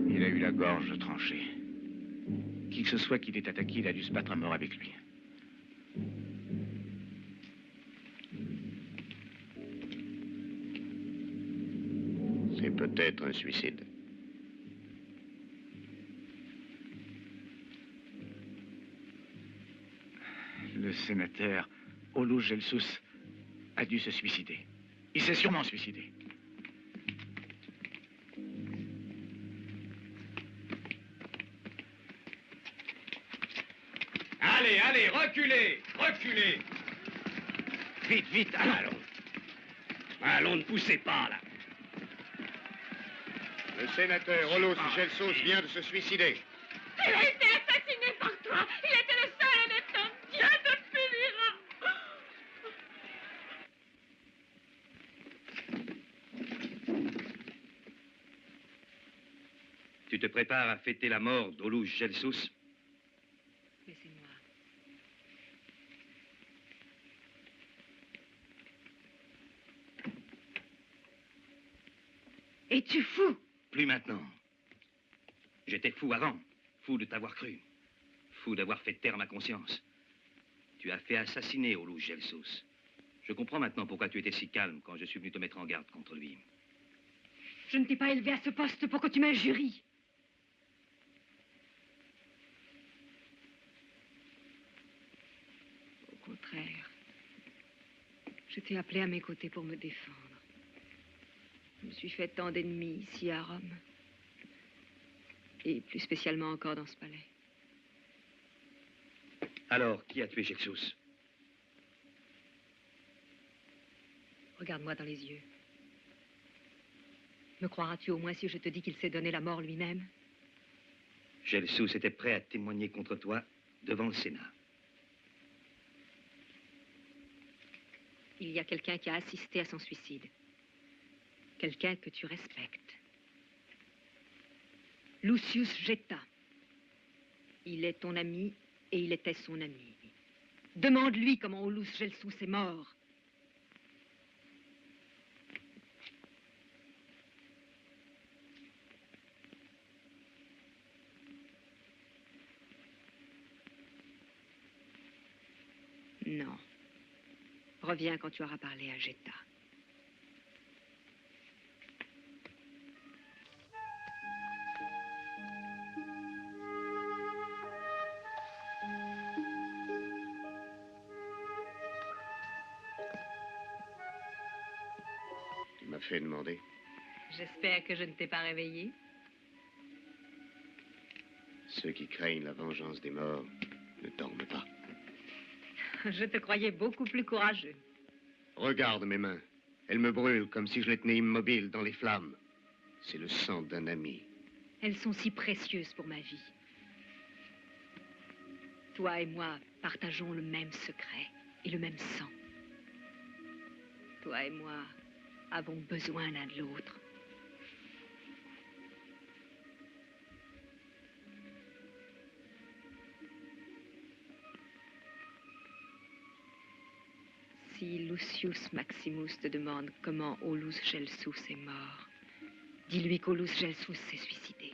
Il a eu la gorge tranchée. Qui que ce soit qui l'ait attaqué, il a dû se battre à mort avec lui. C'est peut-être un suicide. Le sénateur Olus Gelsus a dû se suicider. Il s'est sûrement suicidé. Allez, allez, reculez, reculez. Vite, vite, allons. Allons, ne poussez pas, là. Le sénateur Olus Gelsus vient de se suicider. Il a été assassiné par toi. Il a été te prépares à fêter la mort d'Olus Gelsus? Laissez-moi. Es-tu fou? Plus maintenant. J'étais fou avant. Fou de t'avoir cru. Fou d'avoir fait taire ma conscience. Tu as fait assassiner Olus Gelsus. Je comprends maintenant pourquoi tu étais si calme quand je suis venu te mettre en garde contre lui. Je ne t'ai pas élevé à ce poste pour que tu m'injuries. Au contraire, je t'ai appelé à mes côtés pour me défendre. Je me suis fait tant d'ennemis ici à Rome. Et plus spécialement encore dans ce palais. Alors, qui a tué Gelsus? Regarde-moi dans les yeux. Me croiras-tu au moins si je te dis qu'il s'est donné la mort lui-même? Gelsus était prêt à témoigner contre toi devant le Sénat. Il y a quelqu'un qui a assisté à son suicide. Quelqu'un que tu respectes. Lucius Geta. Il est ton ami et il était son ami. Demande-lui comment Olus Gelsus est mort. Non. Reviens quand tu auras parlé à Geta. Tu m'as fait demander. J'espère que je ne t'ai pas réveillé. Ceux qui craignent la vengeance des morts ne dorment pas. Je te croyais beaucoup plus courageux. Regarde mes mains. Elles me brûlent comme si je les tenais immobiles dans les flammes. C'est le sang d'un ami. Elles sont si précieuses pour ma vie. Toi et moi partageons le même secret et le même sang. Toi et moi avons besoin l'un de l'autre. Si Lucius Maximus te demande comment Olus Gelsus est mort, dis-lui qu'Olus Gelsus s'est suicidé.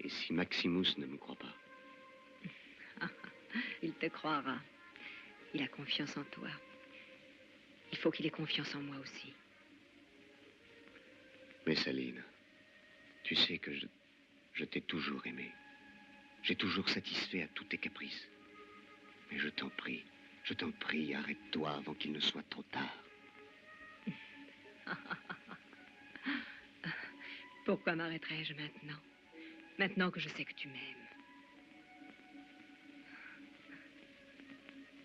Et si Maximus ne me croit pas? Il te croira. Il a confiance en toi. Il faut qu'il ait confiance en moi aussi. Messaline, tu sais que je t'ai toujours aimé. J'ai toujours satisfait à tous tes caprices. Mais je t'en prie, arrête-toi avant qu'il ne soit trop tard. Pourquoi m'arrêterais-je maintenant? Maintenant que je sais que tu m'aimes.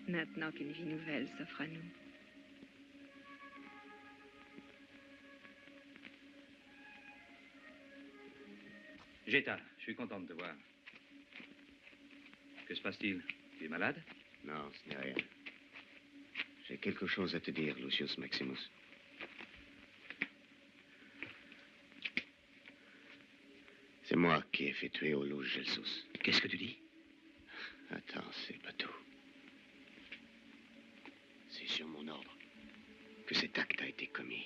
Maintenant qu'une vie nouvelle s'offre à nous. Geta, je suis content de te voir. Que se passe-t-il? Tu es malade? Non, ce n'est rien. J'ai quelque chose à te dire, Lucius Maximus. C'est moi qui ai fait tuer Olus Gelsus. Qu'est-ce que tu dis? Attends, c'est pas tout. C'est sur mon ordre que cet acte a été commis.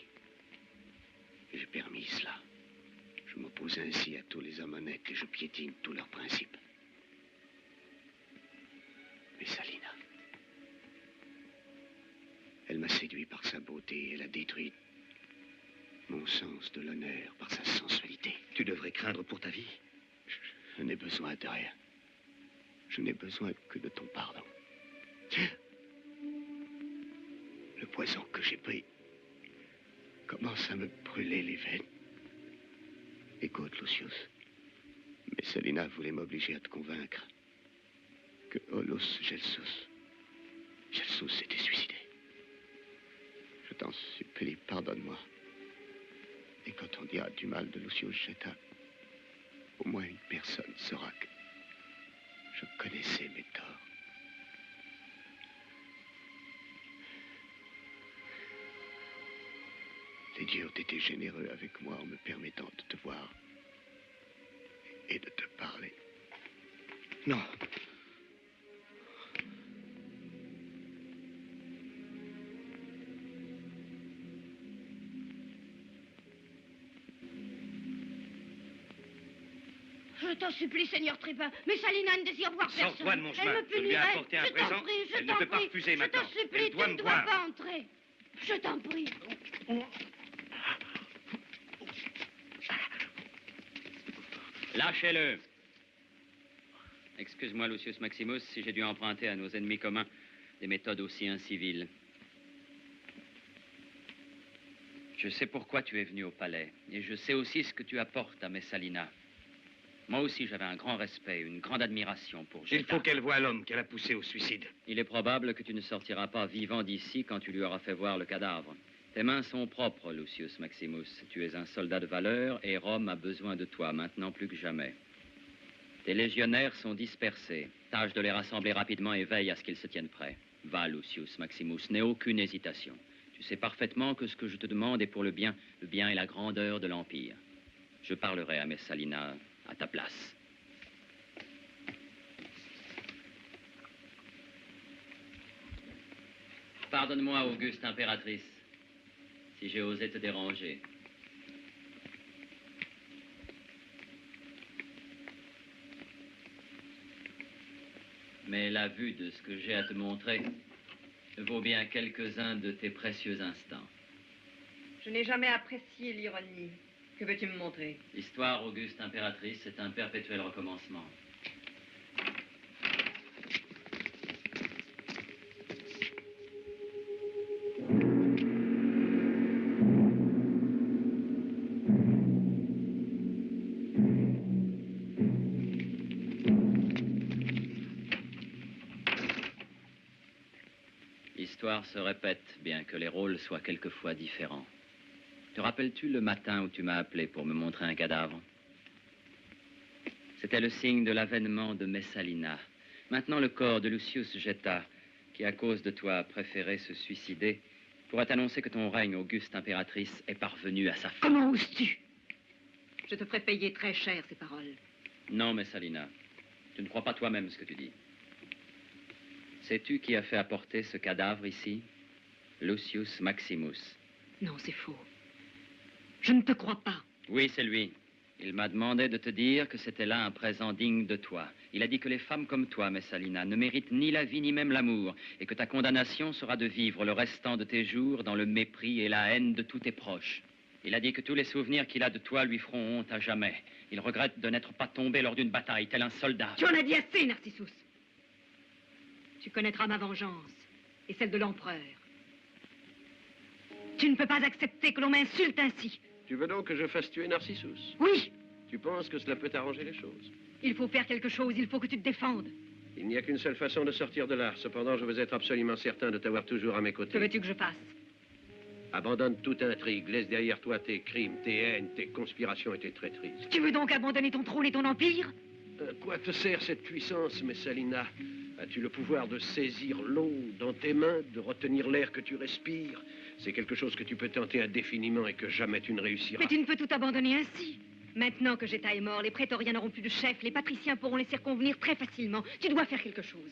Et j'ai permis cela. Je m'oppose ainsi à tous les hommes honnêtes et je piétine tous leurs principes. Mais Salina, elle m'a séduit par sa beauté, elle a détruit mon sens de l'honneur par sa sensualité. Tu devrais craindre pour ta vie. Je n'ai besoin de rien. Je n'ai besoin que de ton pardon. Le poison que j'ai pris commence à me brûler les veines. Écoute, Lucius, Messalina voulait m'obliger à te convaincre que Olus Gelsus s'était suicidé. Je t'en supplie, pardonne-moi. Et quand on dira du mal de Lucius Geta, au moins une personne saura que je connaissais mes torts. Les dieux ont été généreux avec moi en me permettant de te voir. et de te parler. Non. Je t'en supplie, Seigneur Trépin. Messalina ne désire voir personne. Sors-toi de mon chemin. Elle me Je lui ai punirait. apporté un Je t'en présent. prie, Elle ne peut pas refuser maintenant. Je t'en supplie, Elle doit tu ne me dois voir. pas entrer. Je t'en prie. Lâchez-le. Excuse-moi, Lucius Maximus, si j'ai dû emprunter à nos ennemis communs des méthodes aussi inciviles. Je sais pourquoi tu es venu au palais, et je sais aussi ce que tu apportes à Messalina. Moi aussi, j'avais un grand respect, une grande admiration pour Jetta. Il faut qu'elle voie l'homme qu'elle a poussé au suicide. Il est probable que tu ne sortiras pas vivant d'ici quand tu lui auras fait voir le cadavre. Tes mains sont propres, Lucius Maximus. Tu es un soldat de valeur et Rome a besoin de toi, maintenant plus que jamais. Tes légionnaires sont dispersés. Tâche de les rassembler rapidement et veille à ce qu'ils se tiennent prêts. Va, Lucius Maximus, n'aie aucune hésitation. Tu sais parfaitement que ce que je te demande est pour le bien et la grandeur de l'Empire. Je parlerai à Messalina à ta place. Pardonne-moi, Auguste impératrice, si j'ai osé te déranger. Mais la vue de ce que j'ai à te montrer vaut bien quelques-uns de tes précieux instants. Je n'ai jamais apprécié l'ironie. Que veux-tu me montrer? L'histoire, Auguste impératrice, est un perpétuel recommencement. L'histoire se répète, bien que les rôles soient quelquefois différents. Te rappelles-tu le matin où tu m'as appelé pour me montrer un cadavre? C'était le signe de l'avènement de Messalina. Maintenant, le corps de Lucius Jetta, qui à cause de toi a préféré se suicider, pourrait annoncer que ton règne, Auguste impératrice, est parvenu à sa fin. Comment oses-tu? Je te ferai payer très cher ces paroles. Non, Messalina, tu ne crois pas toi-même ce que tu dis. Sais-tu qui a fait apporter ce cadavre ici? Lucius Maximus. Non, c'est faux. Je ne te crois pas. Oui, c'est lui. Il m'a demandé de te dire que c'était là un présent digne de toi. Il a dit que les femmes comme toi, Messalina, ne méritent ni la vie ni même l'amour, et que ta condamnation sera de vivre le restant de tes jours dans le mépris et la haine de tous tes proches. Il a dit que tous les souvenirs qu'il a de toi lui feront honte à jamais. Il regrette de n'être pas tombé lors d'une bataille, tel un soldat. Tu en as dit assez, Narcissus. Tu connaîtras ma vengeance et celle de l'empereur. Tu ne peux pas accepter que l'on m'insulte ainsi. Tu veux donc que je fasse tuer Narcissus? Oui. Tu penses que cela peut arranger les choses? Il faut faire quelque chose, il faut que tu te défendes. Il n'y a qu'une seule façon de sortir de là. Cependant, je veux être absolument certain de t'avoir toujours à mes côtés. Que veux-tu que je fasse? Abandonne toute intrigue. Laisse derrière toi tes crimes, tes haines, tes conspirations et tes traîtrises. Tu veux donc abandonner ton trône et ton empire? Quoi te sert cette puissance, Messalina? As-tu le pouvoir de saisir l'eau dans tes mains, de retenir l'air que tu respires? C'est quelque chose que tu peux tenter indéfiniment et que jamais tu ne réussiras. Mais tu ne peux tout abandonner ainsi. Maintenant que Jetta est mort, les prétoriens n'auront plus de chef, les patriciens pourront les circonvenir très facilement. Tu dois faire quelque chose.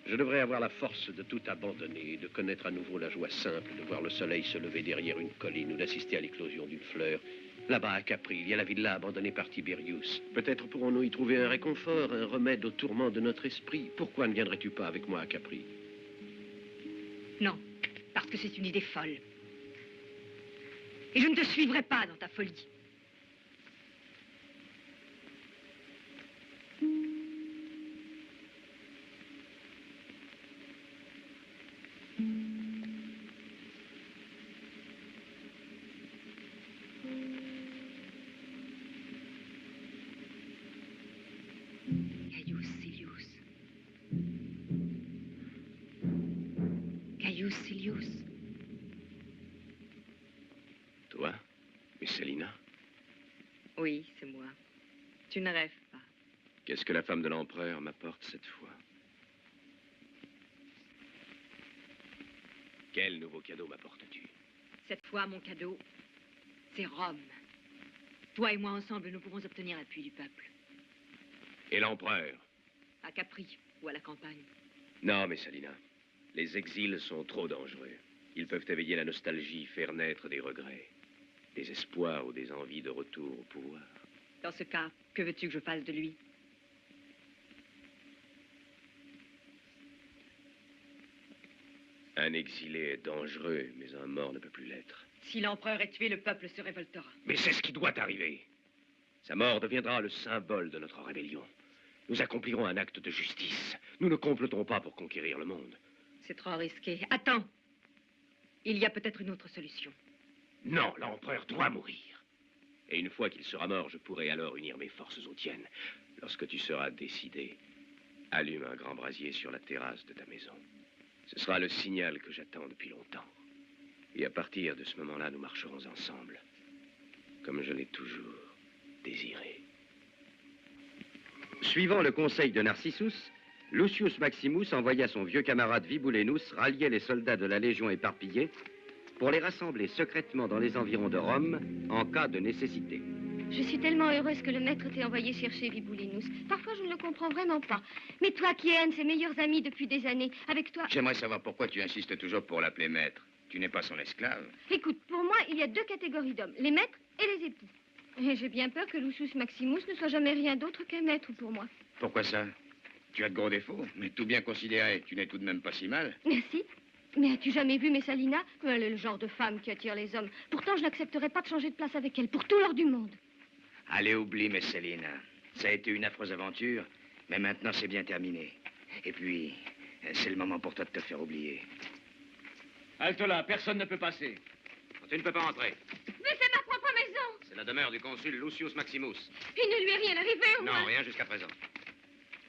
Je devrais avoir la force de tout abandonner, de connaître à nouveau la joie simple de voir le soleil se lever derrière une colline ou d'assister à l'éclosion d'une fleur. Là-bas, à Capri, il y a la villa abandonnée par Tiberius. Peut-être pourrons-nous y trouver un réconfort, un remède aux tourments de notre esprit. Pourquoi ne viendrais-tu pas avec moi à Capri? Non, parce que c'est une idée folle. Et je ne te suivrai pas dans ta folie. Gaius Silius. Toi, Messalina? Oui, c'est moi. Tu ne rêves pas. Qu'est-ce que la femme de l'empereur m'apporte cette fois? Quel nouveau cadeau m'apportes-tu? Cette fois, mon cadeau, c'est Rome. Toi et moi ensemble, nous pouvons obtenir l'appui du peuple. Et l'empereur? À Capri ou à la campagne. Non, Messalina. Les exils sont trop dangereux. Ils peuvent éveiller la nostalgie, faire naître des regrets, des espoirs ou des envies de retour au pouvoir. Dans ce cas, que veux-tu que je fasse de lui? Un exilé est dangereux, mais un mort ne peut plus l'être. Si l'empereur est tué, le peuple se révoltera. Mais c'est ce qui doit arriver. Sa mort deviendra le symbole de notre rébellion. Nous accomplirons un acte de justice. Nous ne complotons pas pour conquérir le monde. C'est trop risqué. Attends. Il y a peut-être une autre solution. Non, l'empereur doit mourir. Et une fois qu'il sera mort, je pourrai alors unir mes forces aux tiennes. Lorsque tu seras décidé, allume un grand brasier sur la terrasse de ta maison. Ce sera le signal que j'attends depuis longtemps. Et à partir de ce moment-là, nous marcherons ensemble, comme je l'ai toujours désiré. Suivant le conseil de Narcissus, Lucius Maximus envoya son vieux camarade Vibulenus rallier les soldats de la Légion éparpillée pour les rassembler secrètement dans les environs de Rome en cas de nécessité. Je suis tellement heureuse que le maître t'ait envoyé chercher Vibulenus. Parfois, je ne le comprends vraiment pas. Mais toi qui es un de ses meilleurs amis depuis des années, avec toi... J'aimerais savoir pourquoi tu insistes toujours pour l'appeler maître. Tu n'es pas son esclave. Écoute, pour moi, il y a deux catégories d'hommes, les maîtres et les époux. Et j'ai bien peur que Lucius Maximus ne soit jamais rien d'autre qu'un maître pour moi. Pourquoi ça? Tu as de gros défauts, mais tout bien considéré, tu n'es tout de même pas si mal. Merci. Mais as-tu jamais vu Messalina? Elle est le genre de femme qui attire les hommes. Pourtant, je n'accepterai pas de changer de place avec elle, pour tout l'or du monde. Allez, oublie, Messalina. Ça a été une affreuse aventure, mais maintenant c'est bien terminé. Et puis, c'est le moment pour toi de te faire oublier. Halte là, personne ne peut passer. Tu ne peux pas entrer. Mais c'est ma propre maison. C'est la demeure du consul Lucius Maximus. Il ne lui est rien arrivé, au moins. Non, rien jusqu'à présent.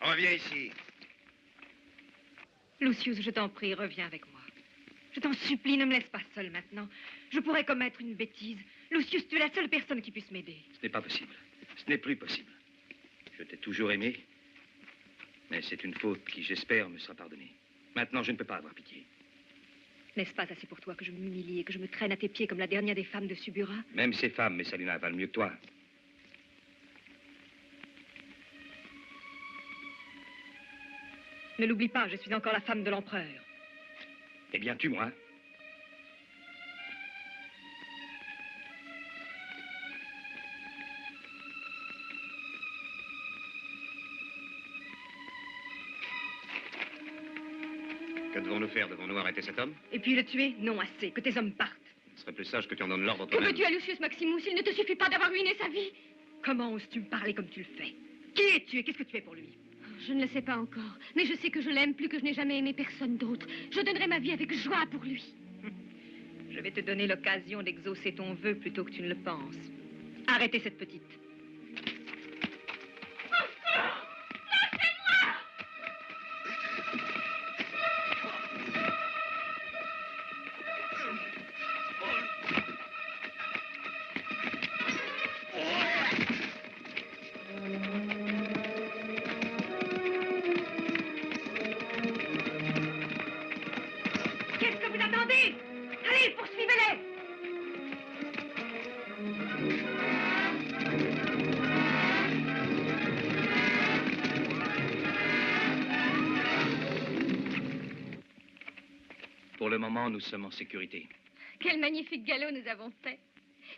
Reviens ici. Lucius, je t'en prie, reviens avec moi. Je t'en supplie, ne me laisse pas seule maintenant. Je pourrais commettre une bêtise. Lucius, tu es la seule personne qui puisse m'aider. Ce n'est pas possible. Ce n'est plus possible. Je t'ai toujours aimé, mais c'est une faute qui, j'espère, me sera pardonnée. Maintenant, je ne peux pas avoir pitié. N'est-ce pas assez pour toi que je m'humilie et que je me traîne à tes pieds comme la dernière des femmes de Subura? Même ces femmes, Messalina, valent mieux que toi. Ne l'oublie pas, je suis encore la femme de l'empereur. Eh bien, tue-moi. Que devons-nous faire? Devons-nous arrêter cet homme? Et puis le tuer? Non, assez. Que tes hommes partent. Ce serait plus sage que tu en donnes l'ordre Que toi-même. veux-tu à Lucius Maximus? Il ne te suffit pas d'avoir ruiné sa vie. Comment oses-tu me parler comme tu le fais? Qui es-tu et qu'est-ce que tu es pour lui? Je ne le sais pas encore, mais je sais que je l'aime plus que je n'ai jamais aimé personne d'autre. Je donnerai ma vie avec joie pour lui. Je vais te donner l'occasion d'exaucer ton vœu plutôt que tu ne le penses. Arrêtez cette petite. Qu'est-ce que vous attendez? Allez, poursuivez-les! Pour le moment, nous sommes en sécurité. Quel magnifique galop nous avons fait.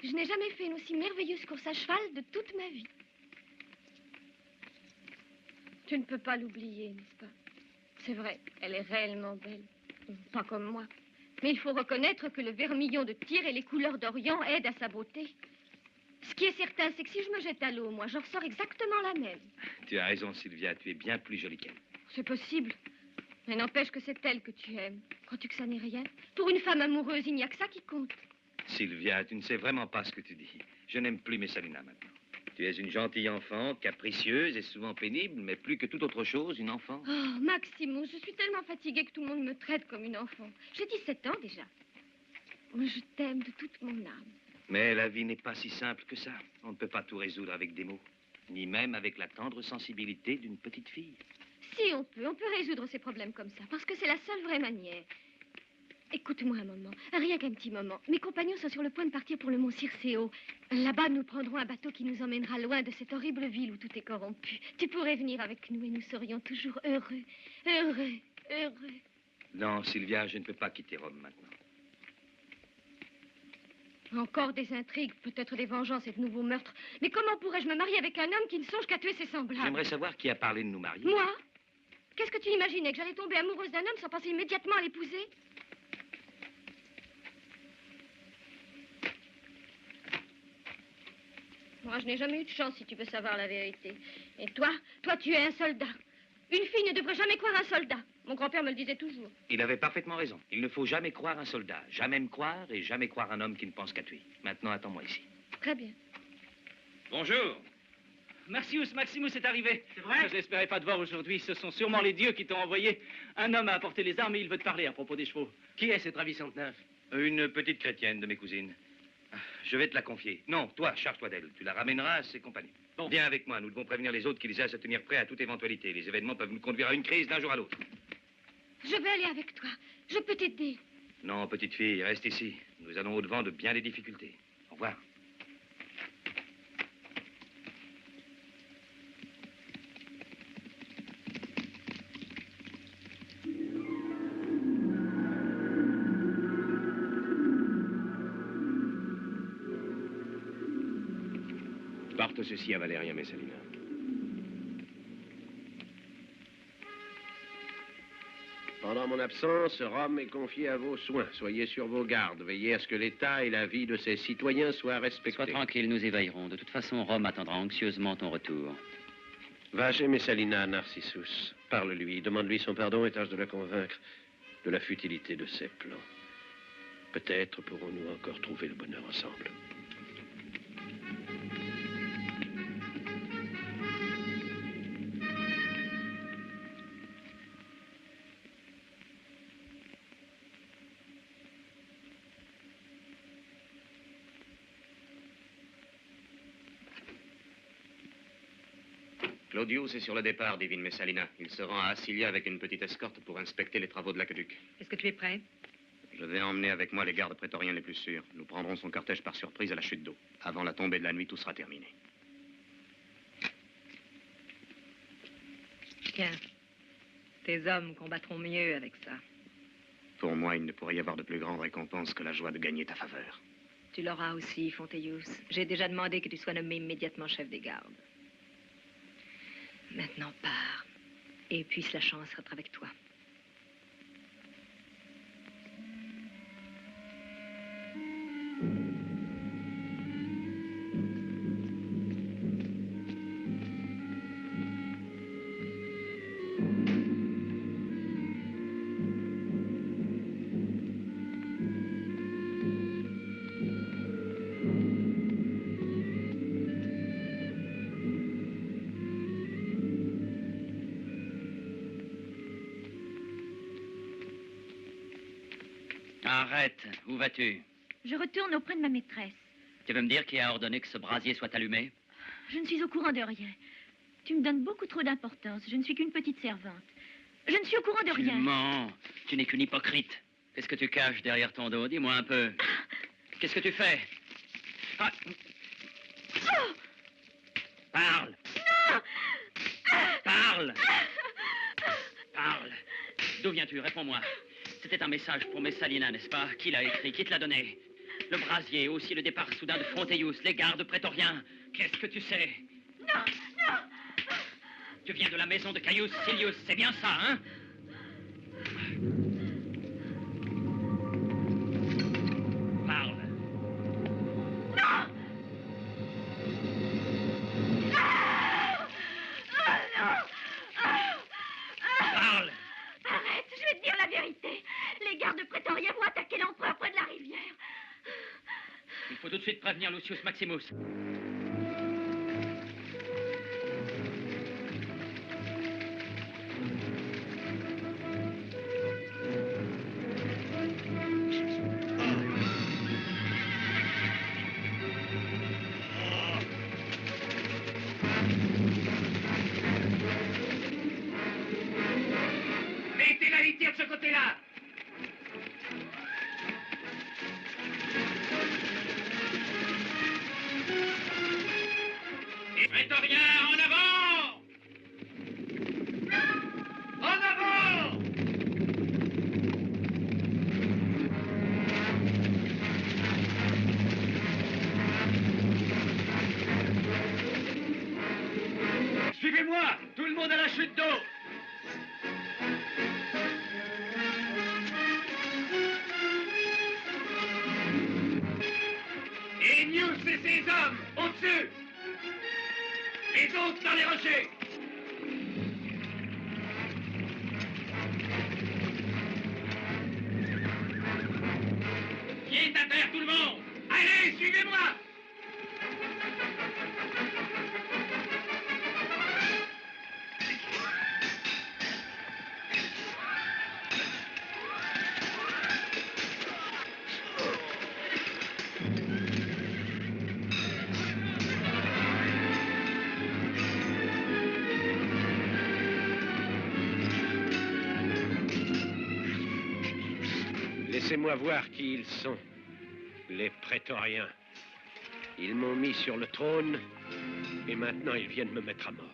Je n'ai jamais fait une aussi merveilleuse course à cheval de toute ma vie. Tu ne peux pas l'oublier, n'est-ce pas? C'est vrai, elle est réellement belle. Pas comme moi. Mais il faut reconnaître que le vermillon de tir et les couleurs d'Orient aident à sa beauté. Ce qui est certain, c'est que si je me jette à l'eau, moi, je ressors exactement la même. Tu as raison, Sylvia, tu es bien plus jolie qu'elle. C'est possible. Mais n'empêche que c'est elle que tu aimes. Crois-tu que ça n'est rien? Pour une femme amoureuse, il n'y a que ça qui compte. Sylvia, tu ne sais vraiment pas ce que tu dis. Je n'aime plus Messalina maintenant. Tu es une gentille enfant, capricieuse et souvent pénible, mais plus que toute autre chose, une enfant. Oh, Maximus, je suis tellement fatiguée que tout le monde me traite comme une enfant. J'ai 17 ans déjà. Mais je t'aime de toute mon âme. Mais la vie n'est pas si simple que ça. On ne peut pas tout résoudre avec des mots, ni même avec la tendre sensibilité d'une petite fille. Si, on peut résoudre ces problèmes comme ça, parce que c'est la seule vraie manière. Écoute-moi un moment, rien qu'un petit moment. Mes compagnons sont sur le point de partir pour le mont Circéo. Là-bas, nous prendrons un bateau qui nous emmènera loin de cette horrible ville où tout est corrompu. Tu pourrais venir avec nous et nous serions toujours heureux, heureux, heureux. Non, Sylvia, je ne peux pas quitter Rome maintenant. Encore des intrigues, peut-être des vengeances et de nouveaux meurtres. Mais comment pourrais-je me marier avec un homme qui ne songe qu'à tuer ses semblables? J'aimerais savoir qui a parlé de nous marier. Moi? Qu'est-ce que tu imaginais, que j'allais tomber amoureuse d'un homme sans penser immédiatement à l'épouser? Moi, je n'ai jamais eu de chance, si tu veux savoir la vérité. Et toi, tu es un soldat. Une fille ne devrait jamais croire un soldat. Mon grand-père me le disait toujours. Il avait parfaitement raison. Il ne faut jamais croire un soldat. Jamais me croire et jamais croire un homme qui ne pense qu'à tuer. Maintenant, attends-moi ici. Très bien. Bonjour. Marcius Maximus est arrivé. C'est vrai? Je n'espérais pas te voir aujourd'hui. Ce sont sûrement les dieux qui t'ont envoyé. Un homme a apporté les armes et il veut te parler à propos des chevaux. Qui est cette ravissante nymphe? Une petite chrétienne de mes cousines. Je vais te la confier. Non, toi, charge-toi d'elle. Tu la ramèneras à ses compagnons. Bon. Viens avec moi. Nous devons prévenir les autres qu'ils aient à se tenir prêts à toute éventualité. Les événements peuvent nous conduire à une crise d'un jour à l'autre. Je vais aller avec toi. Je peux t'aider. Non, petite fille, reste ici. Nous allons au-devant de bien des difficultés. Au revoir. Porte ceci à Valérien Messalina. Pendant mon absence, Rome est confiée à vos soins. Soyez sur vos gardes. Veillez à ce que l'État et la vie de ses citoyens soient respectés. Sois tranquille, nous y veillerons. De toute façon, Rome attendra anxieusement ton retour. Va chez Messalina, Narcissus. Parle-lui, demande-lui son pardon et tâche de la convaincre de la futilité de ses plans. Peut-être pourrons-nous encore trouver le bonheur ensemble. Claudius est sur le départ, divine Messalina. Il se rend à Acilia avec une petite escorte pour inspecter les travaux de l'aqueduc. Est-ce que tu es prêt? Je vais emmener avec moi les gardes prétoriens les plus sûrs. Nous prendrons son cortège par surprise à la chute d'eau. Avant la tombée de la nuit, tout sera terminé. Tiens, tes hommes combattront mieux avec ça. Pour moi, il ne pourrait y avoir de plus grande récompense que la joie de gagner ta faveur. Tu l'auras aussi, Fonteius. J'ai déjà demandé que tu sois nommé immédiatement chef des gardes. Maintenant, pars. Et puisse la chance être avec toi. Arrête, où vas-tu? Je retourne auprès de ma maîtresse. Tu veux me dire qui a ordonné que ce brasier soit allumé? Je ne suis au courant de rien. Tu me donnes beaucoup trop d'importance. Je ne suis qu'une petite servante. Je ne suis au courant de rien. Tu mens. Tu n'es qu'une hypocrite. Qu'est-ce que tu caches derrière ton dos? Dis-moi un peu. Qu'est-ce que tu fais? Ah. Oh! Parle. Non! Parle. Parle. D'où viens-tu? Réponds-moi. C'était un message pour Messalina, n'est-ce pas? Qui l'a écrit? Qui te l'a donné? Le brasier, aussi le départ soudain de Fonteius, les gardes prétoriens. Qu'est-ce que tu sais? Non, non! Tu viens de la maison de Caius Silius, c'est bien ça, hein? Parle. Non! Parle. Arrête, je vais te dire la vérité. Les gardes prétoriens vont attaquer l'empereur près de la rivière. Il faut tout de suite prévenir Lucius Maximus. Mettez la litière de ce côté-là. prétoriens, en avant! En avant! Suivez-moi! Tout le monde à la chute d'eau! Et News et ses hommes, au-dessus! Les autres dans les rochers! Pieds à terre, tout le monde! Allez, suivez-moi! Laissez-moi voir qui ils sont, les prétoriens. Ils m'ont mis sur le trône, et maintenant ils viennent me mettre à mort.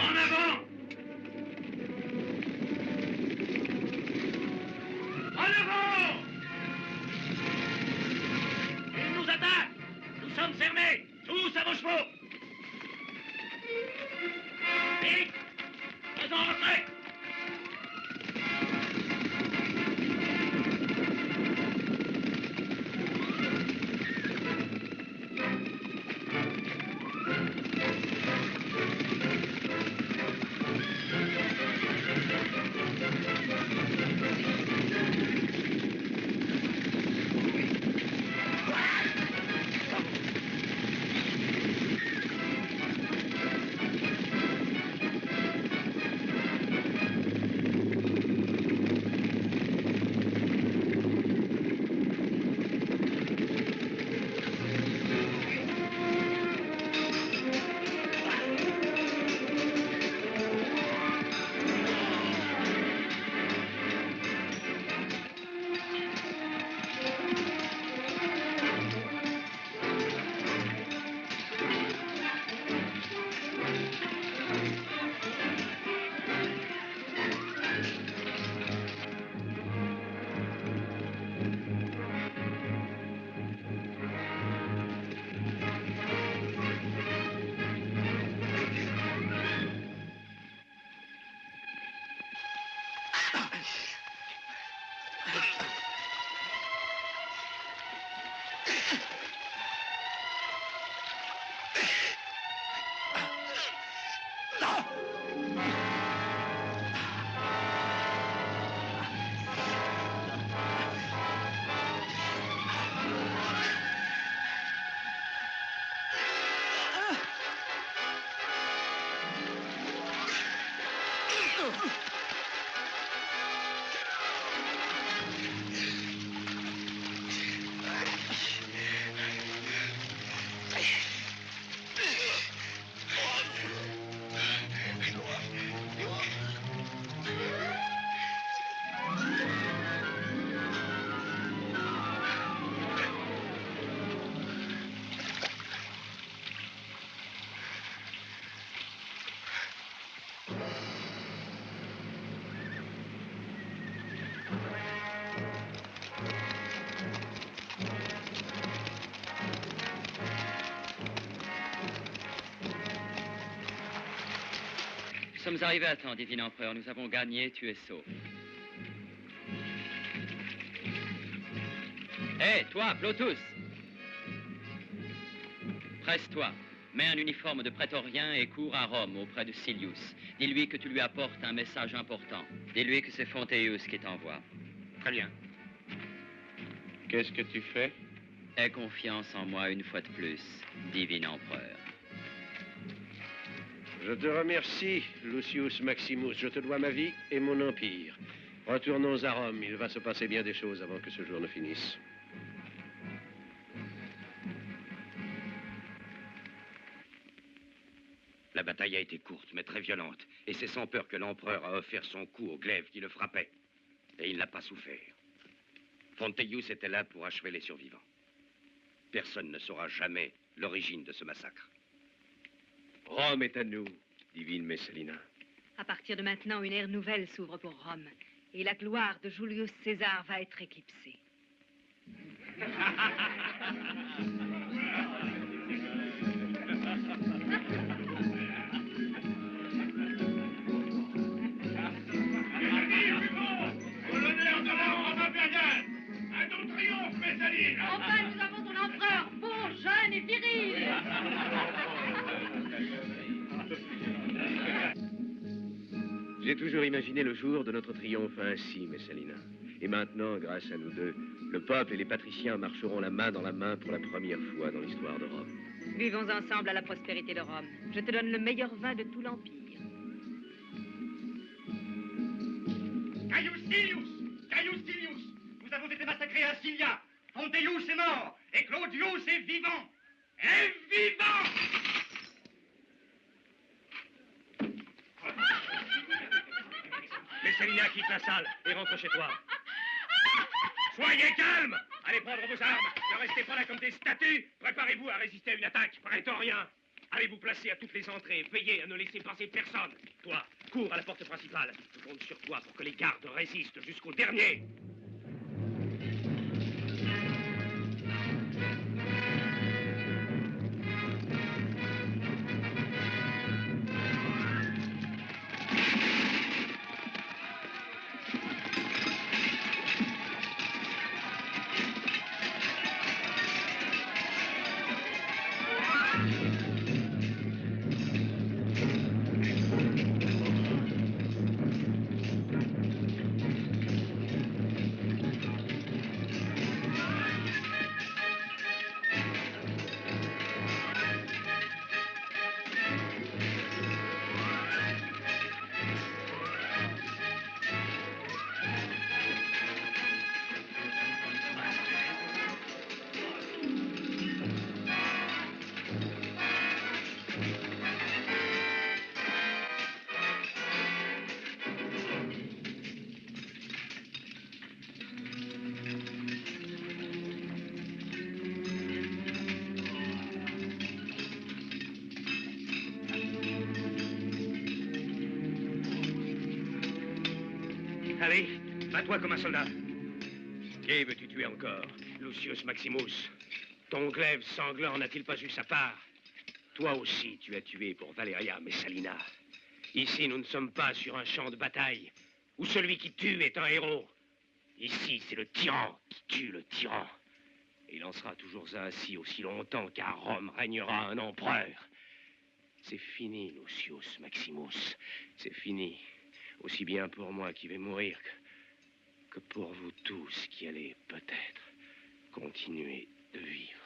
En avant! En avant! Ils nous attaquent! Nous sommes fermés! Tous à vos chevaux! Vite! Faisons rentrer! Nous sommes arrivés à temps, divin empereur. Nous avons gagné, tu es sauf. Hé, toi, Plotus! Presse-toi. Mets un uniforme de prétorien et cours à Rome, auprès de Silius. Dis-lui que tu lui apportes un message important. Dis-lui que c'est Fonteius qui t'envoie. Très bien. Qu'est-ce que tu fais? Aie confiance en moi une fois de plus, divin empereur. Je te remercie, Lucius Maximus. Je te dois ma vie et mon empire. Retournons à Rome. Il va se passer bien des choses avant que ce jour ne finisse. La bataille a été courte, mais très violente. Et c'est sans peur que l'empereur a offert son coup au glaive qui le frappait. Et il n'a pas souffert. Fonteius était là pour achever les survivants. Personne ne saura jamais l'origine de ce massacre. Rome est à nous, divine Messalina. À partir de maintenant, une ère nouvelle s'ouvre pour Rome. Et la gloire de Julius César va être éclipsée. Enfin, nous avons ton empereur, beau, jeune et viril. J'ai toujours imaginé le jour de notre triomphe ainsi, Messalina. Et maintenant, grâce à nous deux, le peuple et les patriciens marcheront la main dans la main pour la première fois dans l'histoire de Rome. Vivons ensemble à la prospérité de Rome. Je te donne le meilleur vin de tout l'Empire. Caius Silius! Caius Silius! Nous avons été massacrés à Cilia. Fonteius est mort et Claudius est vivant. Est vivant! Messalina, quitte la salle et rentre chez toi. Soyez calme! Allez prendre vos armes. Ne restez pas là comme des statues. Préparez-vous à résister à une attaque. Prétorien. Allez vous placer à toutes les entrées. Veillez à ne laisser passer personne. Toi, cours à la porte principale. Je compte sur toi pour que les gardes résistent jusqu'au dernier. Allez, bats-toi comme un soldat. Qui veux-tu tuer encore? Lucius Maximus. Ton glaive sanglant n'a-t-il pas eu sa part? Toi aussi, tu as tué pour Valeria Messalina. Ici, nous ne sommes pas sur un champ de bataille où celui qui tue est un héros. Ici, c'est le tyran qui tue le tyran. Et il en sera toujours ainsi aussi longtemps qu'à Rome régnera un empereur. C'est fini, Lucius Maximus. C'est fini. Aussi bien pour moi qui vais mourir que pour vous tous qui allez peut-être continuer de vivre.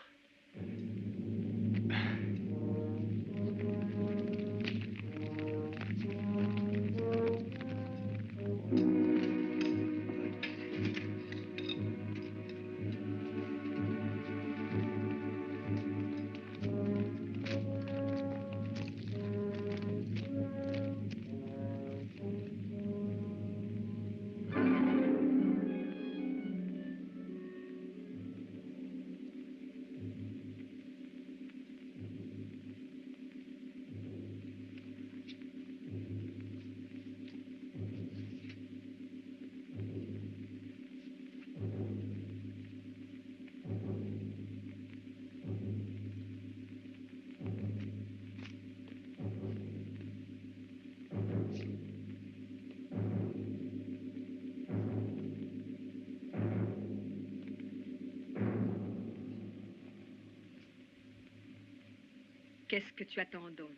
Qu'est-ce que tu attends donc?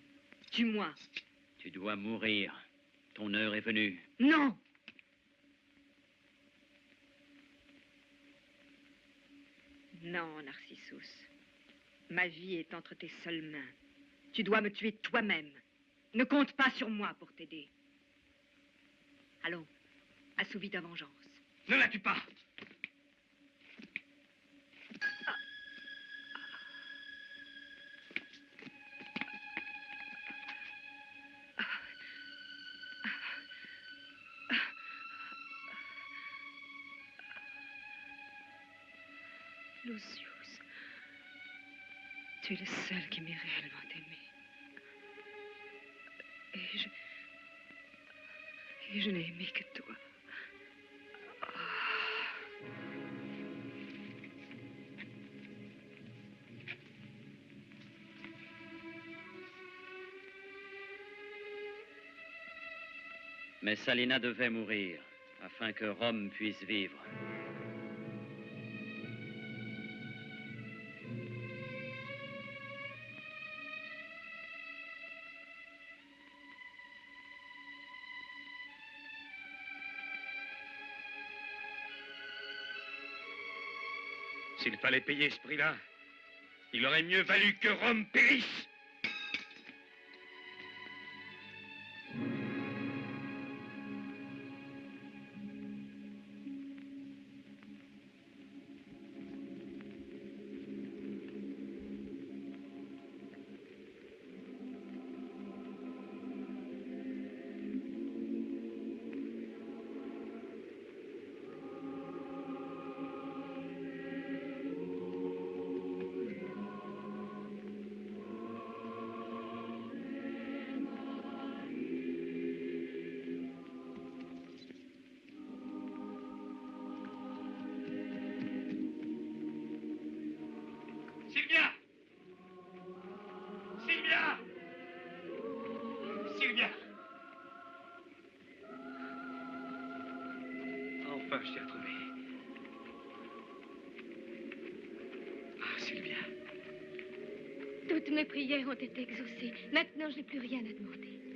Tue-moi. Tu dois mourir. Ton heure est venue. Non! Non, Narcissus. Ma vie est entre tes seules mains. Tu dois me tuer toi-même. Ne compte pas sur moi pour t'aider. Allons, assouvis ta vengeance. Ne la tue pas. Lucius, tu es le seul qui m'ait réellement aimé. Et je n'ai aimé que toi. Messalina devait mourir afin que Rome puisse vivre. S'il fallait payer ce prix-là, il aurait mieux valu que Rome périsse. Sylvia! Sylvia! Sylvia! Enfin, je t'ai retrouvé. Ah, Sylvia. Toutes mes prières ont été exaucées. Maintenant, je n'ai plus rien à demander.